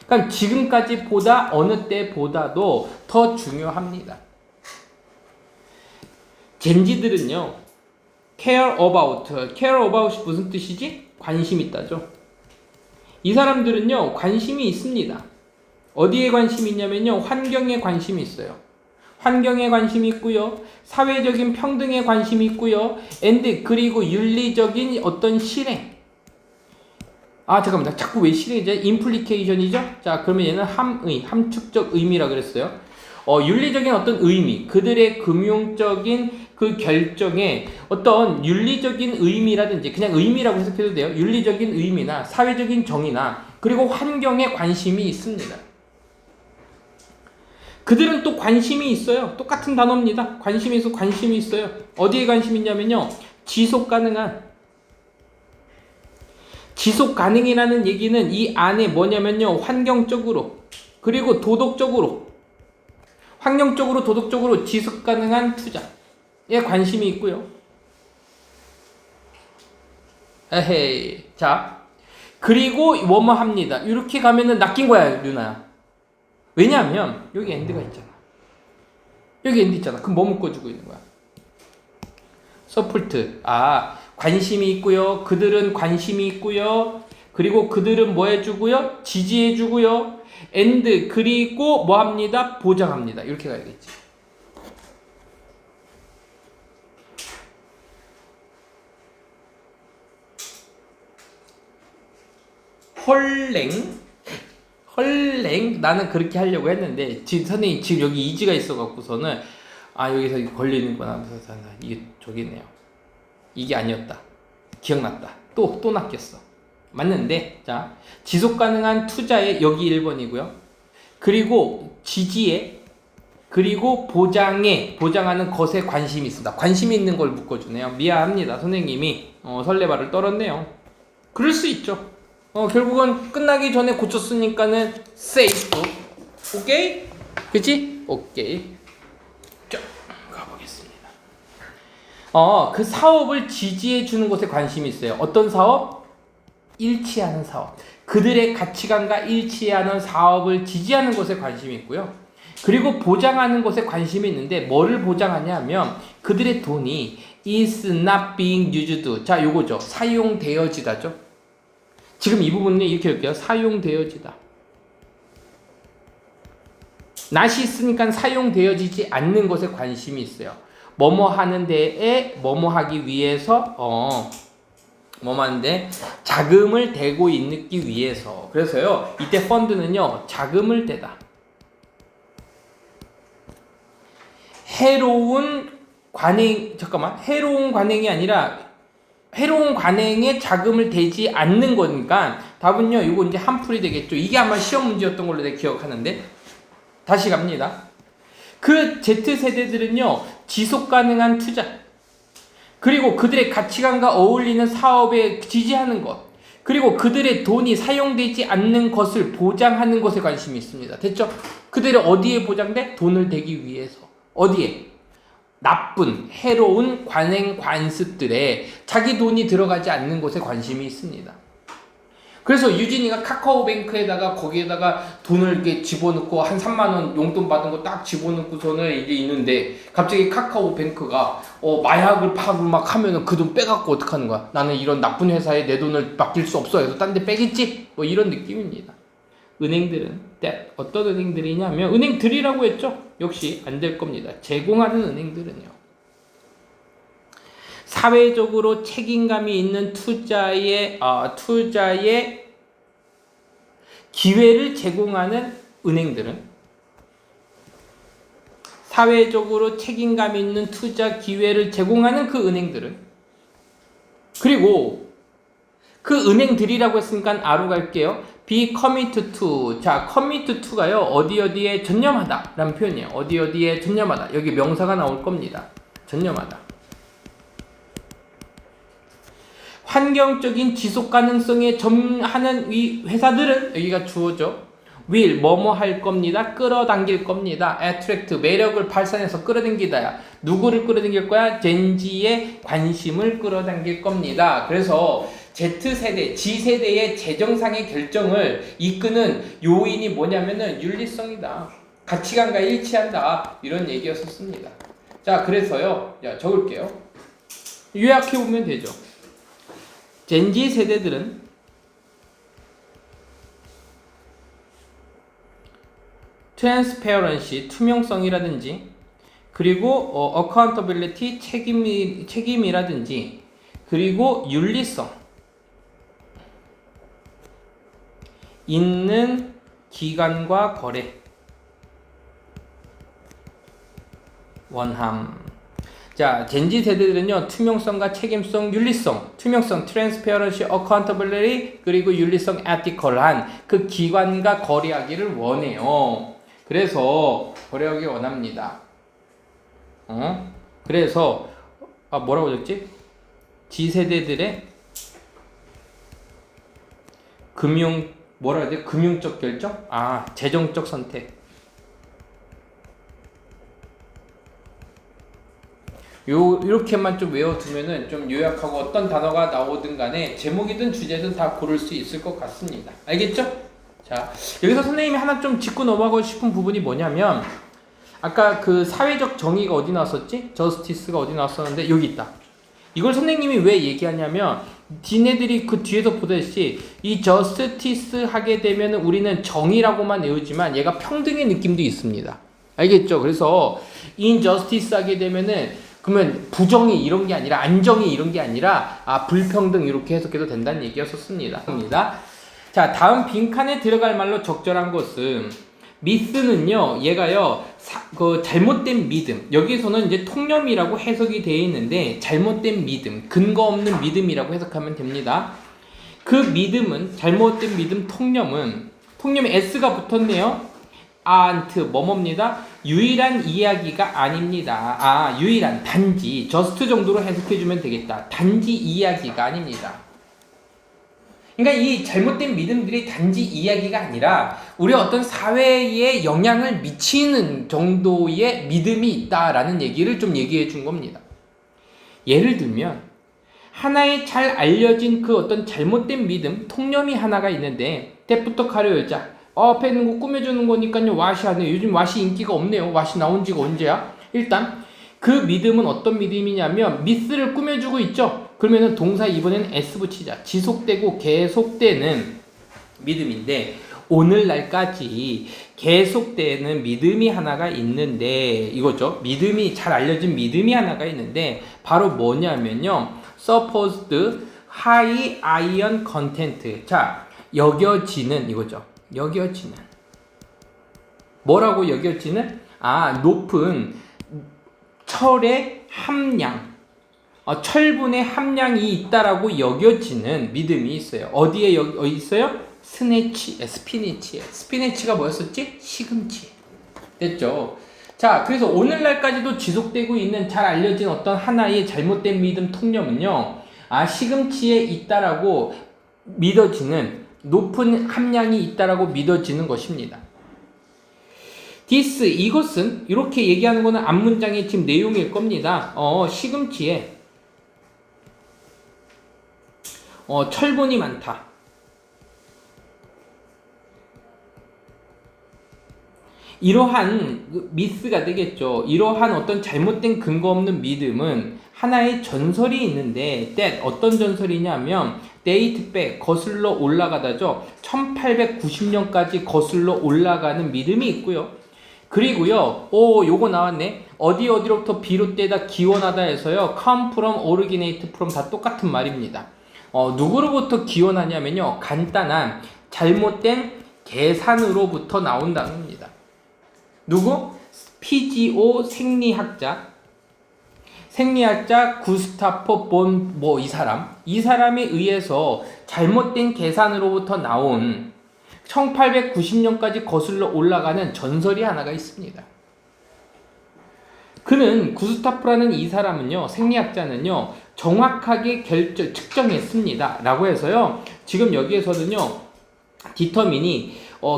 그러니까 지금까지보다 어느 때보다도 더 중요합니다. 젠지들은요 care about이 무슨 뜻이지? 관심 있다죠. 이 사람들은요 관심이 있습니다. 어디에 관심이 있냐면요 환경에 관심이 있어요. 환경에 관심이 있고요, 사회적인 평등에 관심이 있고요, 그리고 윤리적인 어떤 실행. 잠깐만, 자꾸 왜 실행이죠? 임플리케이션이죠? 자, 그러면 얘는 함축적 의미라 그랬어요. 윤리적인 어떤 의미, 그들의 금융적인 그 결정에 어떤 윤리적인 의미라든지 그냥 의미라고 해석해도 돼요. 윤리적인 의미나 사회적인 정의나 그리고 환경에 관심이 있습니다. 그들은 또 관심이 있어요. 똑같은 단어입니다. 관심이 있어요. 어디에 관심이 있냐면요 지속 가능이라는 얘기는 이 안에 뭐냐면요 환경적으로 그리고 도덕적으로 지속 가능한 투자에 관심이 있고요. 자, 그리고 뭐뭐 합니다. 이렇게 가면은 낚인 거야, 유나야. 왜냐하면 여기 엔드가 있잖아. 그럼 뭐 묶어주고 있는 거야? 서포트. 관심이 있고요. 그들은 관심이 있고요. 그리고 그들은 뭐 해주고요? 지지해주고요. 그리고 뭐 합니다? 보장합니다. 이렇게 가야겠지. 헐랭 나는 그렇게 하려고 했는데 선생님 지금 여기 이지가 있어갖고서는 여기서 걸리는구나 하면서 이게 저기네요. 이게 아니었다. 기억났다. 또 낚였어. 맞는데, 자, 지속 가능한 투자에 여기 1번이고요. 그리고 지지에, 그리고 보장하는 것에 관심이 있습니다. 관심이 있는 걸 묶어주네요. 미안합니다. 선생님이 설레발을 떨었네요. 그럴 수 있죠. 결국은 끝나기 전에 고쳤으니까는 세이프. 오케이? 그치? 오케이. 쭉 가보겠습니다. 그 사업을 지지해 주는 것에 관심이 있어요. 어떤 사업? 일치하는 사업. 그들의 가치관과 일치하는 사업을 지지하는 것에 관심이 있고요. 그리고 보장하는 것에 관심이 있는데 뭐를 보장하냐면 그들의 돈이 is not being used. 자, 요거죠. 사용되어지다죠. 지금 이 부분은 이렇게 할게요. 사용되어지다. not이 있으니까 사용되어지지 않는 것에 관심이 있어요. 뭐뭐 하는 데에 뭐뭐 하기 위해서 뭐뭐 하는데 자금을 대고 있기 위해서. 그래서요. 이때 펀드는요. 자금을 대다. 해로운 관행이 아니라 해로운 관행에 자금을 대지 않는 거니까 답은요. 이거 이제 한풀이 되겠죠. 이게 아마 시험 문제였던 걸로 내가 기억하는데 다시 갑니다. 그 Z세대들은요. 지속 가능한 투자 그리고 그들의 가치관과 어울리는 사업에 지지하는 것 그리고 그들의 돈이 사용되지 않는 것을 보장하는 것에 관심이 있습니다. 됐죠? 그들이 어디에 보장돼? 돈을 대기 위해서. 어디에? 나쁜, 해로운 관습들에 자기 돈이 들어가지 않는 곳에 관심이 있습니다. 그래서 유진이가 카카오뱅크에다가 거기에다가 돈을 이렇게 집어넣고 한 3만원 용돈 받은 거 딱 집어넣고서는 이게 있는데 갑자기 카카오뱅크가 마약을 파고 막 하면은 그 돈 빼갖고 어떡하는 거야? 나는 이런 나쁜 회사에 내 돈을 맡길 수 없어. 그래서 딴 데 빼겠지? 뭐 이런 느낌입니다. 은행들은 어떤 은행들이냐면 은행들이라고 했죠? 역시 안 될 겁니다. 제공하는 은행들은요. 사회적으로 책임감이 있는 투자의 기회를 제공하는 은행들은 사회적으로 책임감 있는 투자 기회를 제공하는 그 은행들은 그리고 그 은행들이라고 했으니까 R로 갈게요. be committed to. 자, commit to가요. 어디에 전념하다 라는 표현이에요. 어디에 전념하다. 여기 명사가 나올 겁니다. 전념하다. 환경적인 지속 가능성에 점하는 이 회사들은 여기가 주어죠. will 뭐뭐 할 겁니다. 끌어당길 겁니다. attract 매력을 발산해서 끌어당기다야. 누구를 끌어당길 거야? 젠지의 관심을 끌어당길 겁니다. 그래서 Z세대, G세대의 재정상의 결정을 이끄는 요인이 뭐냐면은 윤리성이다. 가치관과 일치한다. 이런 얘기였었습니다. 자, 그래서요. 자, 적을게요. 요약해보면 되죠. 젠지 세대들은 transparency, 투명성이라든지 그리고 accountability, 책임이라든지 그리고 윤리성 있는 기관과 거래 원함. 자, 젠지 세대들은요, 투명성과 책임성, 윤리성, 투명성, transparency, accountability, 그리고 윤리성, ethical한 그 기관과 거래하기를 원해요. 그래서 거래하기 원합니다. 그래서 뭐라고 적지? G세대들의 뭐라 해야 돼? 금융적 결정? 재정적 선택. 이렇게만 좀 외워두면은 좀 요약하고 어떤 단어가 나오든 간에 제목이든 주제든 다 고를 수 있을 것 같습니다. 알겠죠? 자, 여기서 선생님이 하나 좀 짚고 넘어가고 싶은 부분이 뭐냐면 아까 그 사회적 정의가 어디 나왔었지? 저스티스가 어디 나왔었는데 여기 있다. 이걸 선생님이 왜 얘기하냐면 니네들이 그 뒤에서 보듯이 이 저스티스 하게 되면 우리는 정의라고만 외우지만 얘가 평등의 느낌도 있습니다. 알겠죠? 그래서 인저스티스 하게 되면은 그러면 부정이 이런 게 아니라 안정이 이런 게 아니라 불평등 이렇게 해석해도 된다는 얘기였었습니다. 자, 다음 빈칸에 들어갈 말로 적절한 것은 미스는요, 얘가요, 그 잘못된 믿음. 여기서는 이제 통념이라고 해석이 되어 있는데, 잘못된 믿음, 근거 없는 믿음이라고 해석하면 됩니다. 그 믿음은, 잘못된 믿음, 통념에 S가 붙었네요. 아안트, 뭐뭐입니다. 유일한 이야기가 아닙니다. 유일한, 단지, 저스트 정도로 해석해주면 되겠다. 단지 이야기가 아닙니다. 그러니까 이 잘못된 믿음들이 단지 이야기가 아니라 우리 어떤 사회에 영향을 미치는 정도의 믿음이 있다라는 얘기를 좀 얘기해 준 겁니다. 예를 들면 하나의 잘 알려진 그 어떤 잘못된 믿음, 통념이 하나가 있는데 때부터 가려 열자. 앞에 있는 거 꾸며주는 거니까요. 와시 하네요. 요즘 와시 인기가 없네요. 와시 나온 지가 언제야? 일단 그 믿음은 어떤 믿음이냐면 미스를 꾸며주고 있죠. 그러면은 동사 이번에는 S 붙이자. 지속되고 계속되는 믿음인데 오늘날까지 계속되는 믿음이 하나가 있는데 이거죠. 믿음이 잘 알려진 믿음이 하나가 있는데 바로 뭐냐면요. supposed high ion content. 자, 여겨지는 이거죠. 여겨지는. 뭐라고 여겨지는? 높은 철의 함량. 철분의 함량이 있다라고 여겨지는 믿음이 있어요. 어디에 있어요? 스피니치에. 스피니치가 뭐였었지? 시금치. 됐죠? 자, 그래서 오늘날까지도 지속되고 있는 잘 알려진 어떤 하나의 잘못된 믿음 통념은요, 시금치에 있다라고 믿어지는 높은 함량이 있다라고 믿어지는 것입니다. this, 이것은 이렇게 얘기하는 거는 앞문장의 지금 내용일 겁니다. 시금치에 철분이 많다. 이러한 미스가 되겠죠. 이러한 어떤 잘못된 근거 없는 믿음은 하나의 전설이 있는데 that 어떤 전설이냐면 date back 거슬러 올라가다죠. 1890년까지 거슬러 올라가는 믿음이 있고요. 그리고요. 요거 나왔네. 어디로부터 비롯되다 기원하다 해서요. come from, originate from 다 똑같은 말입니다. 누구로부터 기원하냐면요. 간단한 잘못된 계산으로부터 나온다는 겁니다. 누구? PGO 생리학자 구스타프 본 이 사람에 의해서 잘못된 계산으로부터 나온 1890년까지 거슬러 올라가는 전설이 하나가 있습니다. 그는 구스타프라는 이 사람은요, 생리학자는요, 정확하게 측정했습니다. 라고 해서요, 지금 여기에서는요, 디터민이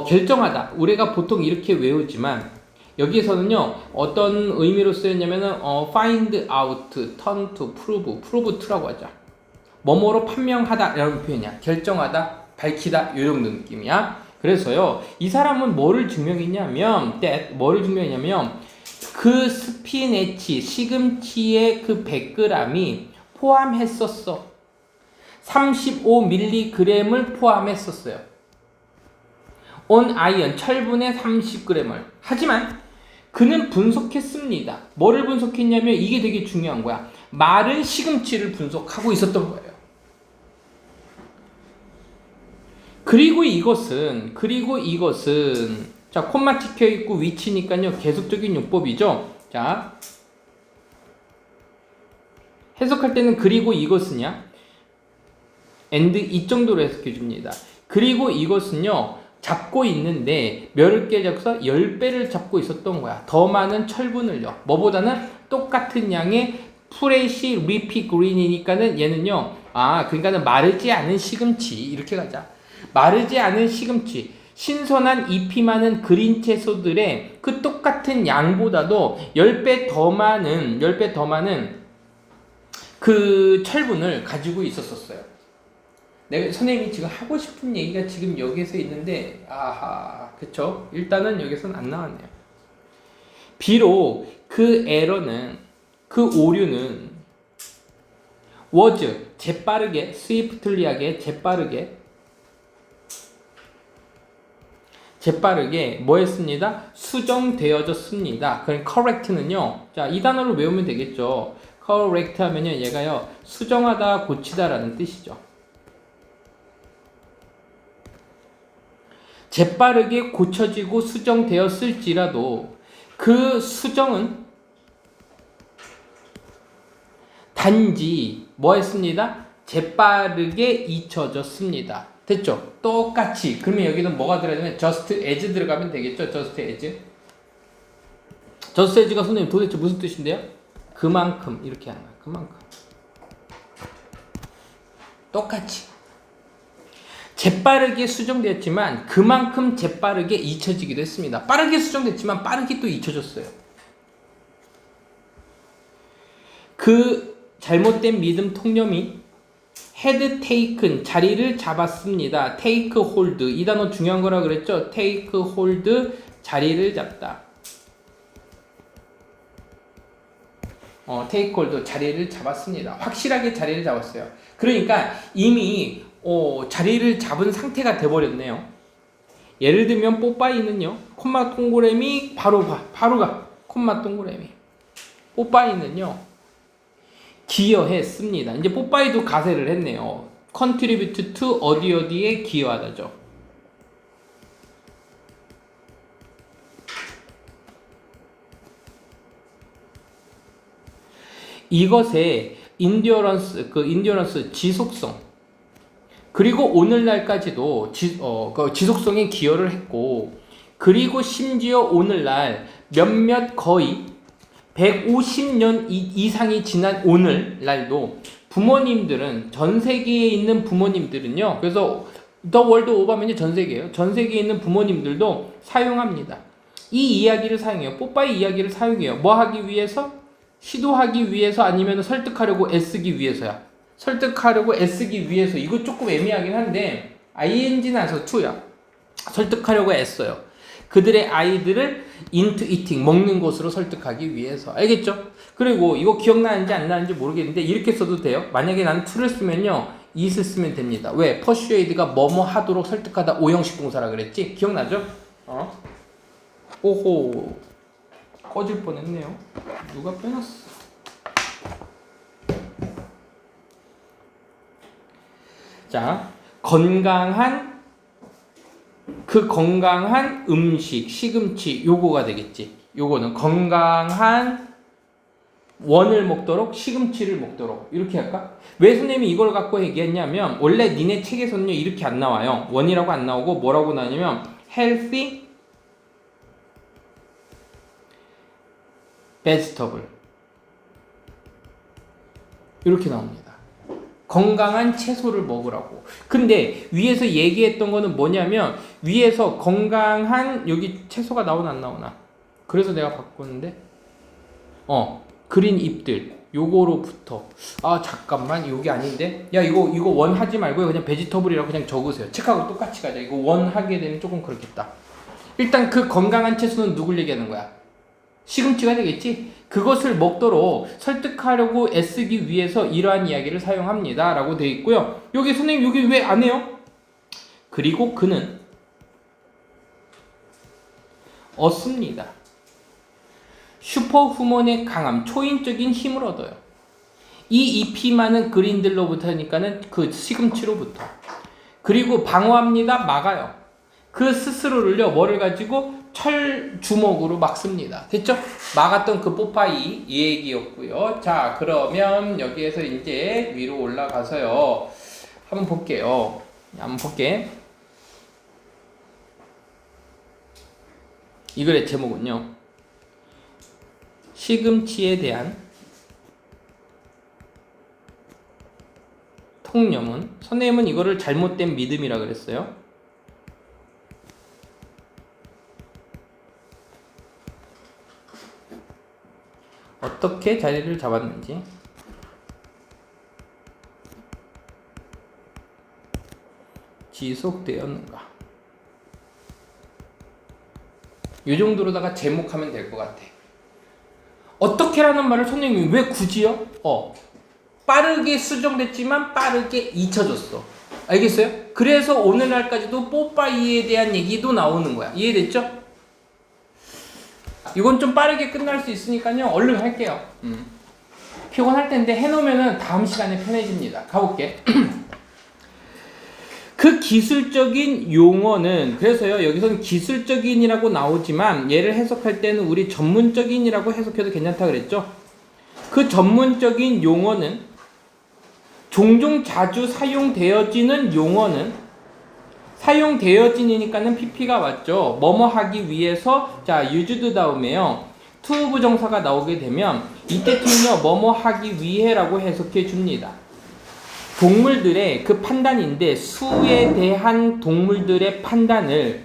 결정하다. 우리가 보통 이렇게 외우지만 여기에서는요, 어떤 의미로 쓰였냐면은 find out, turn to, prove to라고 하죠. 뭐뭐로 판명하다 라는 표현이야. 결정하다, 밝히다 요 정도 느낌이야. 그래서요, 이 사람은 뭐를 증명했냐면 그 스피네치, 시금치의 그 100g이 포함했었어. 35mg을 포함했었어요. on iron, 철분의 30g을. 하지만 그는 분석했습니다. 뭐를 분석했냐면 이게 되게 중요한 거야. 마른 시금치를 분석하고 있었던 거예요. 그리고 이것은 자, 콤마 찍혀 있고 위치니까요. 계속적인 용법이죠. 자, 해석할 때는 그리고 이것은야. and 이 정도로 해석해 줍니다. 그리고 이것은요. 잡고 있는데 몇 개 잡서 10배를 잡고 있었던 거야. 더 많은 철분을요. 뭐보다는 똑같은 양의 프레시 리피 그린이니까는 얘는요. 그러니까는 마르지 않은 시금치 이렇게 가자. 마르지 않은 시금치, 신선한 잎이 많은 그린 채소들의 그 똑같은 양보다도 10배 더 많은 그 철분을 가지고 있었어요. 내가 선생님이 지금 하고 싶은 얘기가 지금 여기서 있는데 그쵸? 일단은 여기서는 안 나왔네요. 비록 그 에러는 그 오류는 was 재빠르게 스위프틀리하게 재빠르게 뭐 했습니다? 수정되어졌습니다. 그럼 correct는요. 자, 이 단어를 외우면 되겠죠. correct 하면요. 얘가요. 수정하다, 고치다 라는 뜻이죠. 재빠르게 고쳐지고 수정되었을지라도 그 수정은 단지 뭐 했습니다? 재빠르게 잊혀졌습니다. 됐죠? 똑같이. 그러면 여기는 뭐가 들어야 되면 just as 들어가면 되겠죠? just as. just as가 선생님 도대체 무슨 뜻인데요? 그만큼 이렇게 하는 거야. 그만큼. 똑같이. 재빠르게 수정되었지만 그만큼 재빠르게 잊혀지기도 했습니다. 빠르게 수정됐지만 빠르게 또 잊혀졌어요. 그 잘못된 믿음 통념이 had taken 자리를 잡았습니다. take hold 이 단어 중요한 거라 그랬죠? take hold 자리를 잡다. take hold 자리를 잡았습니다. 확실하게 자리를 잡았어요. 그러니까 이미 자리를 잡은 상태가 돼버렸네요. 예를 들면 뽀빠이는요. 콤마 동그라미 바로 가. 콤마 동그라미. 뽀빠이는요. 기여했습니다. 이제 뽀빠이도 가세를 했네요. contribute to 어디에 기여하다죠. 이것의 endurance 지속성 그리고 오늘날까지도 지속성에 기여를 했고 그리고 심지어 오늘날 몇몇 거의 150년 이상이 지난 오늘날도 부모님들은 전 세계에 있는 부모님들은요. 그래서 The World Over면이 전 세계예요. 전 세계에 있는 부모님들도 사용합니다. 이 이야기를 사용해요. 뽀빠이 이야기를 사용해요. 뭐 하기 위해서? 시도하기 위해서 아니면 설득하려고 애쓰기 위해서야. 설득하려고 애쓰기 위해서. 이거 조금 애매하긴 한데 ing는 나서 to야. 설득하려고 애써요. 그들의 아이들을 into eating 먹는 것으로 설득하기 위해서. 알겠죠? 그리고 이거 기억나는지 안 나는지 모르겠는데 이렇게 써도 돼요. 만약에 나는 to를 쓰면요 it을 쓰면 됩니다. 왜? persuade가 뭐뭐 하도록 설득하다 오형식 동사라 그랬지? 기억나죠? 오호 꺼질 뻔했네요. 누가 빼놨어? 자, 건강한 음식, 시금치 요거가 되겠지. 요거는 건강한 원을 먹도록 시금치를 먹도록 이렇게 할까? 왜 선생님이 이걸 갖고 얘기했냐면 원래 니네 책에서는요 이렇게 안 나와요. 원이라고 안 나오고 뭐라고 나오냐면 healthy vegetable 이렇게 나옵니다. 건강한 채소를 먹으라고. 근데 위에서 얘기했던 거는 뭐냐면 위에서 건강한 여기 채소가 나오나 안 나오나? 그래서 내가 바꾸는데 그린 잎들 요거로부터 잠깐만 요게 아닌데 야 이거 원 하지 말고 그냥 베지터블이라고 그냥 적으세요. 책하고 똑같이 가자. 이거 원 하게 되면 조금 그렇겠다. 일단 그 건강한 채소는 누굴 얘기하는 거야? 시금치가 되겠지? 그것을 먹도록 설득하려고 애쓰기 위해서 이러한 이야기를 사용합니다. 라고 되어 있고요. 여기 선생님 여기 왜 안 해요? 그리고 그는 얻습니다. 슈퍼후먼의 강함, 초인적인 힘을 얻어요. 이 잎이 많은 그린들로부터니까는 그 시금치로부터. 그리고 방어합니다. 막아요. 그 스스로를요 뭐를 가지고 철 주먹으로 막습니다. 됐죠? 막았던 그 뽀빠이 이 얘기였고요. 자 그러면 여기에서 이제 위로 올라가서요 한번 볼게요. 한번 볼게. 이 글의 제목은요 시금치에 대한 통념은 선생님은 이거를 잘못된 믿음이라 그랬어요. 어떻게 자리를 잡았는지 지속되었는가 이 정도로다가 제목하면 될 것 같아. 어떻게라는 말을 선생님이 왜 굳이요? 빠르게 수정됐지만 빠르게 잊혀졌어. 알겠어요? 그래서 오늘날까지도 뽀빠이에 대한 얘기도 나오는 거야. 이해됐죠? 이건 좀 빠르게 끝날 수 있으니까요 얼른 할게요. 피곤할 텐데 해놓으면은 다음 시간에 편해집니다. 가볼게. 그 기술적인 용어는 그래서요 여기서는 기술적인이라고 나오지만 얘를 해석할 때는 우리 전문적인이라고 해석해도 괜찮다 그랬죠. 그 전문적인 용어는 종종 자주 사용되어지는 용어는 사용되어지니까는 pp가 왔죠. 뭐뭐 하기 위해서 자 used 다음에요 to 부정사가 나오게 되면 이때 to는요 뭐뭐 하기 위해라고 해석해 줍니다. 동물들의 그 판단인데 수에 대한 동물들의 판단을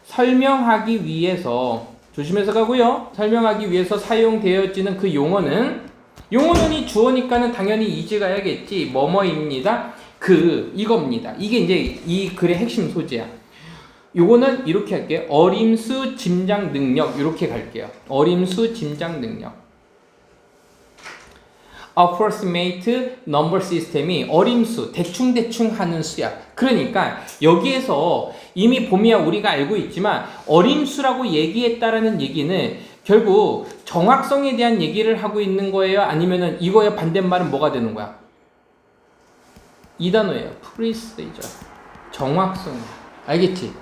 설명하기 위해서 조심해서 가고요. 설명하기 위해서 사용되어지는 그 용어는 이 주어니까는 당연히 이즈 가야겠지. 뭐뭐입니다. 이겁니다. 이게 이제 이 글의 핵심 소재야. 요거는 이렇게 할게요. 어림수 짐작 능력 이렇게 갈게요. 어림수 짐작 능력. approximate number system이 어림수, 대충 하는 수야. 그러니까 여기에서 이미 봄이야 우리가 알고 있지만 어림수라고 얘기했다라는 얘기는 결국 정확성에 대한 얘기를 하고 있는 거예요? 아니면은 이거의 반대말은 뭐가 되는 거야? 이 단어예요. precision. 정확성. 알겠지?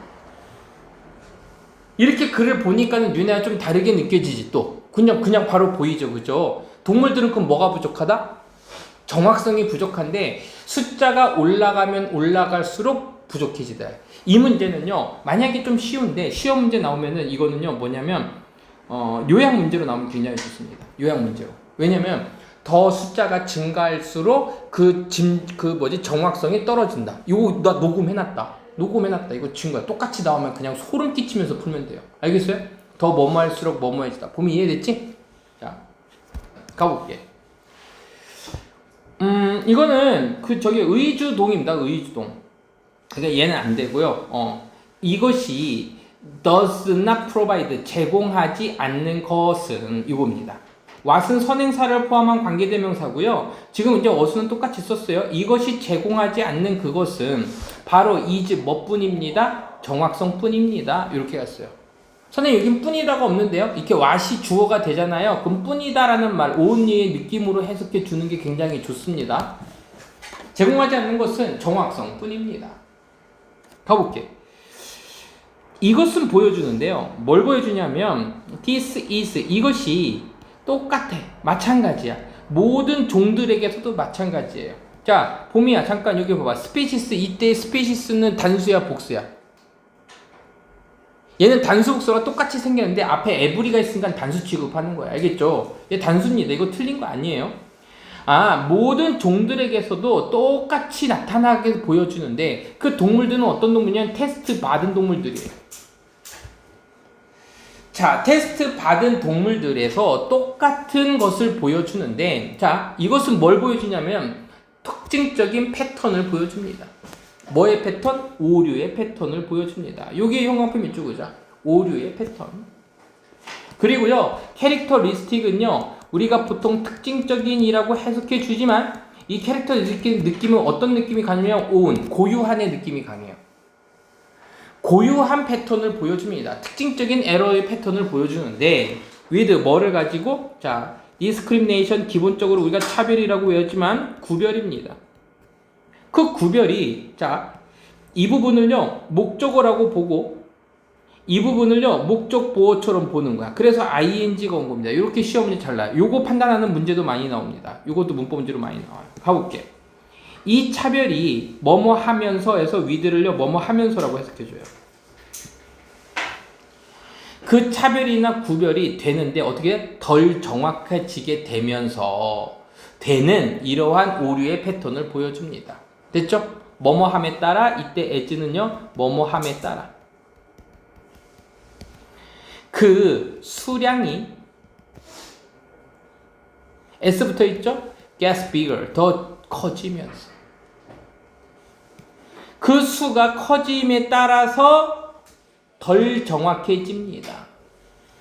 이렇게 글을 보니까는 눈에 좀 다르게 느껴지지 또. 그냥 바로 보이죠. 그죠? 동물들은 그럼 뭐가 부족하다? 정확성이 부족한데 숫자가 올라가면 올라갈수록 부족해지다. 이 문제는요. 만약에 좀 쉬운데 시험 문제 나오면은 이거는요. 뭐냐면 요약 문제로 나오면 굉장히 좋습니다. 요약 문제로. 왜냐면 더 숫자가 증가할수록 정확성이 떨어진다. 이거 나 녹음해놨다. 이거 증거야. 똑같이 나오면 그냥 소름 끼치면서 풀면 돼요. 알겠어요? 더 뭐뭐 할수록 뭐뭐해지다. 보면 이해됐지? 자, 가볼게. 이거는 의주동입니다. 의주동. 그러니까 얘는 안 되고요. 이것이 does not provide 제공하지 않는 것은 이겁니다. what은 선행사를 포함한 관계대명사고요. 지금 이제 어수는 똑같이 썼어요. 이것이 제공하지 않는 그것은 바로 is 뭐뿐입니다. 정확성뿐입니다. 이렇게 갔어요. 선생님 여긴 뿐이다가 없는데요. 이렇게 what이 주어가 되잖아요. 그럼 뿐이다라는 말 only의 느낌으로 해석해 주는 게 굉장히 좋습니다. 제공하지 않는 것은 정확성뿐입니다. 가볼게. 이것은 보여주는데요. 뭘 보여주냐면 this is 이것이 똑같아. 마찬가지야. 모든 종들에게서도 마찬가지예요. 자, 봄이야. 잠깐 여기 봐봐. 스피시스 이때 스피시스는 단수야, 복수야? 얘는 단수 복수가 똑같이 생겼는데 앞에 에브리가 있으니까 단수 취급하는 거야. 알겠죠? 얘 단수입니다. 이거 틀린 거 아니에요. 모든 종들에게서도 똑같이 나타나게 보여주는데 그 동물들은 어떤 동물이냐면 테스트 받은 동물들이에요. 자, 테스트 받은 동물들에서 똑같은 것을 보여주는데 자, 이것은 뭘 보여주냐면 특징적인 패턴을 보여줍니다. 뭐의 패턴? 오류의 패턴을 보여줍니다. 여기에 형광펜 밑줄 그자. 오류의 패턴. 그리고요, 캐릭터리스틱은요, 우리가 보통 특징적인이라고 해석해 주지만 이 캐릭터리스틱 느낌은 어떤 느낌이 강하냐면 own, 고유한의 느낌이 강해요. 고유한 패턴을 보여줍니다. 특징적인 에러의 패턴을 보여주는데 with 뭐를 가지고 자, discrimination 기본적으로 우리가 차별이라고 외웠지만 구별입니다. 그 구별이 자, 이 부분을요 목적어라고 보고 이 부분을요 목적 보어처럼 보는 거야. 그래서 ing가 온 겁니다. 이렇게 시험 문제 잘 나요. 요거 판단하는 문제도 많이 나옵니다. 요것도 문법 문제로 많이 나와요. 가볼게. 이 차별이 뭐뭐 하면서에서 with를요 뭐뭐 하면서라고 해석해줘요. 그 차별이나 구별이 되는데 어떻게 덜 정확해지게 되면서 되는 이러한 오류의 패턴을 보여줍니다. 됐죠? 뭐뭐함에 따라 이때 as는요 뭐뭐함에 따라 그 수량이 s 붙어 있죠? gets bigger 더 커지면서 그 수가 커짐에 따라서 덜 정확해집니다.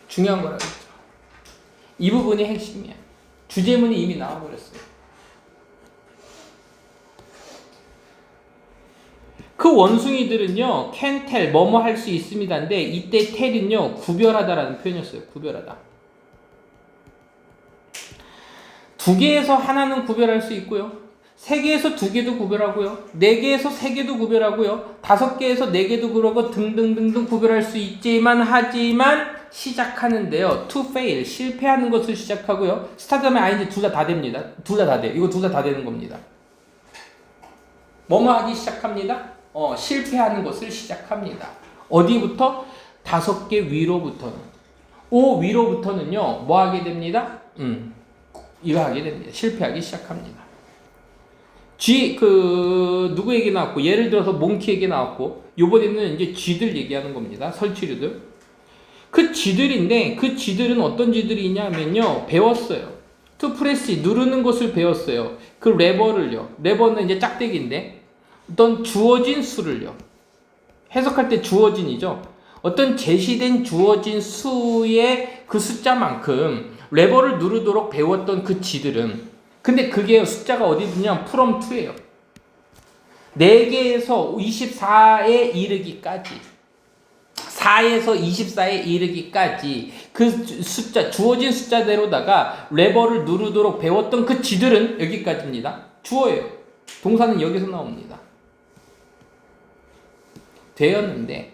중요한 거라고 했죠. 이 부분이 핵심이야. 주제문이 이미 나와버렸어요. 그 원숭이들은요, can tell, 뭐뭐 할 수 있습니다인데, 이때 tell은요, 구별하다라는 표현이었어요. 구별하다. 두 개에서 하나는 구별할 수 있고요. 3개에서 2개도 구별하고요. 4개에서 3개도 구별하고요. 5개에서 4개도 구별하고 등등등등 구별할 수 있지만 하지만 시작하는데요. to fail, 실패하는 것을 시작하고요. 스타트 다음에 ing 둘 다 됩니다. 둘 다 돼요. 이거 둘 다 되는 겁니다. 뭐뭐 하기 시작합니다. 실패하는 것을 시작합니다. 어디부터? 5개 위로부터는. 5 위로부터는요. 뭐 하게 됩니다? 이거 하게 됩니다. 실패하기 시작합니다. 누구 얘기 나왔고, 예를 들어서 몽키 얘기 나왔고, 요번에는 이제 쥐들 얘기하는 겁니다. 설치류들. 그 쥐들인데, 그 쥐들은 어떤 쥐들이냐면요, 배웠어요. to press, 누르는 것을 배웠어요. 그 레버를요. 레버는 이제 짝대기인데, 어떤 주어진 수를요. 해석할 때 주어진이죠. 어떤 제시된 주어진 수의 그 숫자만큼 레버를 누르도록 배웠던 그 쥐들은, 근데 그게 숫자가 어디 있냐? from to예요. 4개에서 24에 이르기까지, 4에서 24에 이르기까지 그 숫자, 주어진 숫자대로다가 레버를 누르도록 배웠던 그 쥐들은 여기까지입니다. 주어예요. 동사는 여기서 나옵니다. 되었는데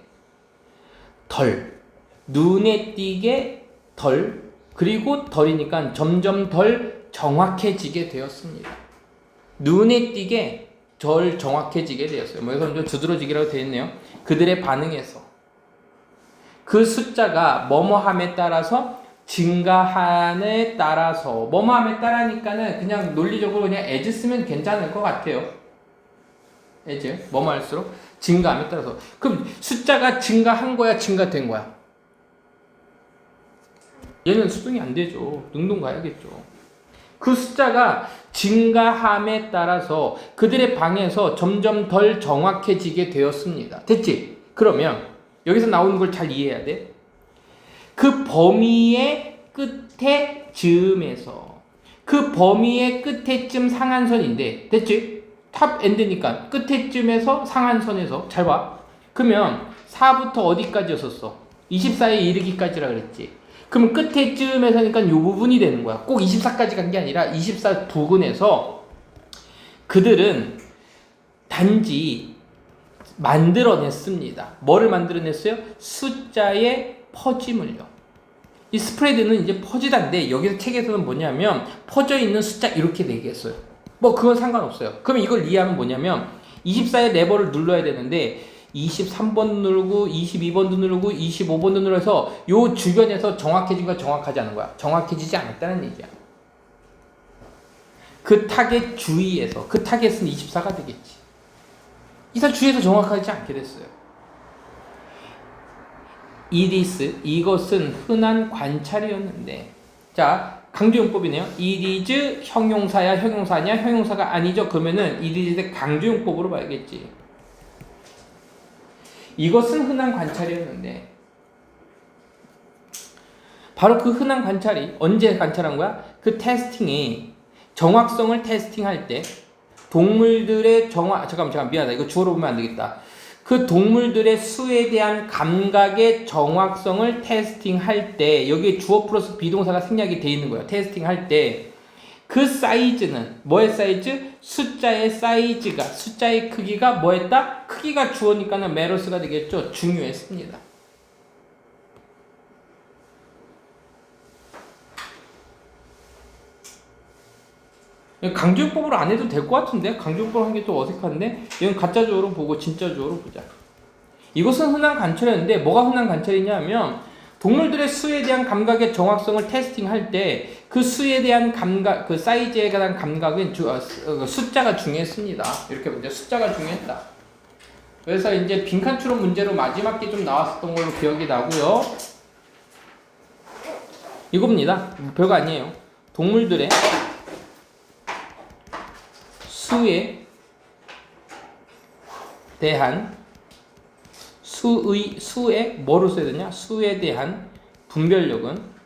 눈에 띄게 그리고 덜이니까 점점 덜 정확해지게 되었습니다. 눈에 띄게 덜 정확해지게 되었어요. 뭐 여기서 좀 두드러지기라고 되어 있네요. 그들의 반응에서 그 숫자가 뭐뭐함에 따라서 증가함에 따라서 뭐뭐함에 따라니까는 그냥 논리적으로 그냥 as 쓰면 괜찮을 것 같아요. as 뭐뭐 할수록 증가함에 따라서. 그럼 숫자가 증가한 거야, 증가된 거야? 얘는 수동이 안 되죠. 능동 가야겠죠. 그 숫자가 증가함에 따라서 그들의 방에서 점점 덜 정확해지게 되었습니다. 됐지? 그러면 여기서 나오는 걸 잘 이해해야 돼. 그 범위의 끝에 즈음에서, 그 범위의 끝에쯤 상한선인데, 됐지? 탑 엔드니까 끝에쯤에서 상한선에서 잘 봐. 그러면 4부터 어디까지였었어? 24에 이르기까지라 그랬지. 그럼 끝에쯤에서니까 이 부분이 되는 거야. 꼭 24까지 간 게 아니라 24 부근에서 그들은 단지 만들어냈습니다. 뭐를 만들어냈어요? 숫자의 퍼짐을요. 이 스프레드는 이제 퍼지다인데 여기서 책에서는 뭐냐면 퍼져 있는 숫자 이렇게 얘기했어요. 뭐 그건 상관없어요. 그럼 이걸 이해하면 뭐냐면 24의 레버를 눌러야 되는데 23번 누르고 22번도 누르고 25번도 눌러서 요 주변에서 정확해진 거야, 정확하지 않은 거야? 정확해지지 않았다는 얘기야. 그 타겟 주위에서, 그 타겟은 24가 되겠지. 이사 주위에서 정확하지 않게 됐어요. 이것은 흔한 관찰이었는데, 자 강조용법이네요. it is 형용사야, 형용사냐? 형용사가 아니죠. 그러면은 it is의 강조용법으로 봐야겠지. 이것은 흔한 관찰이었는데, 바로 그 흔한 관찰이 언제 관찰한 거야? 그 테스팅이 정확성을 테스팅할 때 동물들의 잠깐만 미안하다. 이거 주어로 보면 안 되겠다. 그 동물들의 수에 대한 감각의 정확성을 테스팅할 때 여기에 주어 플러스 비동사가 생략이 돼 있는 거예요. 테스팅할 때 그 사이즈는 뭐의 사이즈? 숫자의 사이즈가, 숫자의 크기가 뭐였다? 크기가 주어니까는 메로스가 되겠죠. 중요했습니다. 강조용법으로 안 해도 될 것 같은데? 강조용법 한 게 또 어색한데? 이건 가짜 주어로 보고 진짜 주어로 보자. 이것은 흔한 관찰이었는데 뭐가 흔한 관찰이냐면 동물들의 수에 대한 감각의 정확성을 테스팅할 때 그 수에 대한 감각, 그 사이즈에 대한 감각은 숫자가 중요했습니다. 이렇게 문제 숫자가 중요했다. 그래서 이제 빈칸 추론 문제로 마지막 게 좀 나왔었던 걸로 기억이 나고요. 이겁니다. 별거 아니에요. 동물들의 수에 대한 수에 뭐로 써야 되냐? 수에 대한 분별력은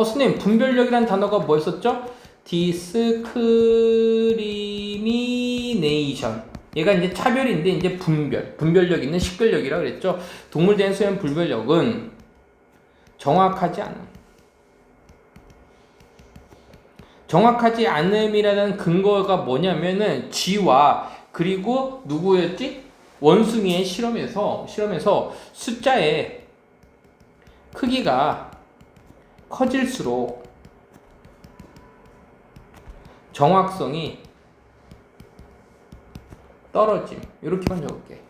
선생님 분별력이라는 단어가 뭐였었죠? discrimination. 얘가 이제 차별인데 이제 분별력 있는 식별력이라고 그랬죠. 동물대한 수의 분별력은 정확하지 않은 정확하지 않음이라는 근거가 뭐냐면은 쥐와 그리고 누구였지? 원숭이의 실험에서 숫자의 크기가 커질수록 정확성이 떨어짐. 이렇게만 적을게.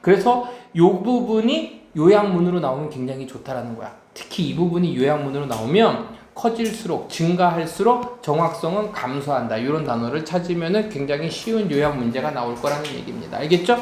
그래서 이 부분이 요약문으로 나오면 굉장히 좋다라는 거야. 특히 이 부분이 요약문으로 나오면 커질수록 증가할수록 정확성은 감소한다. 이런 단어를 찾으면 굉장히 쉬운 요약 문제가 나올 거라는 얘기입니다. 알겠죠?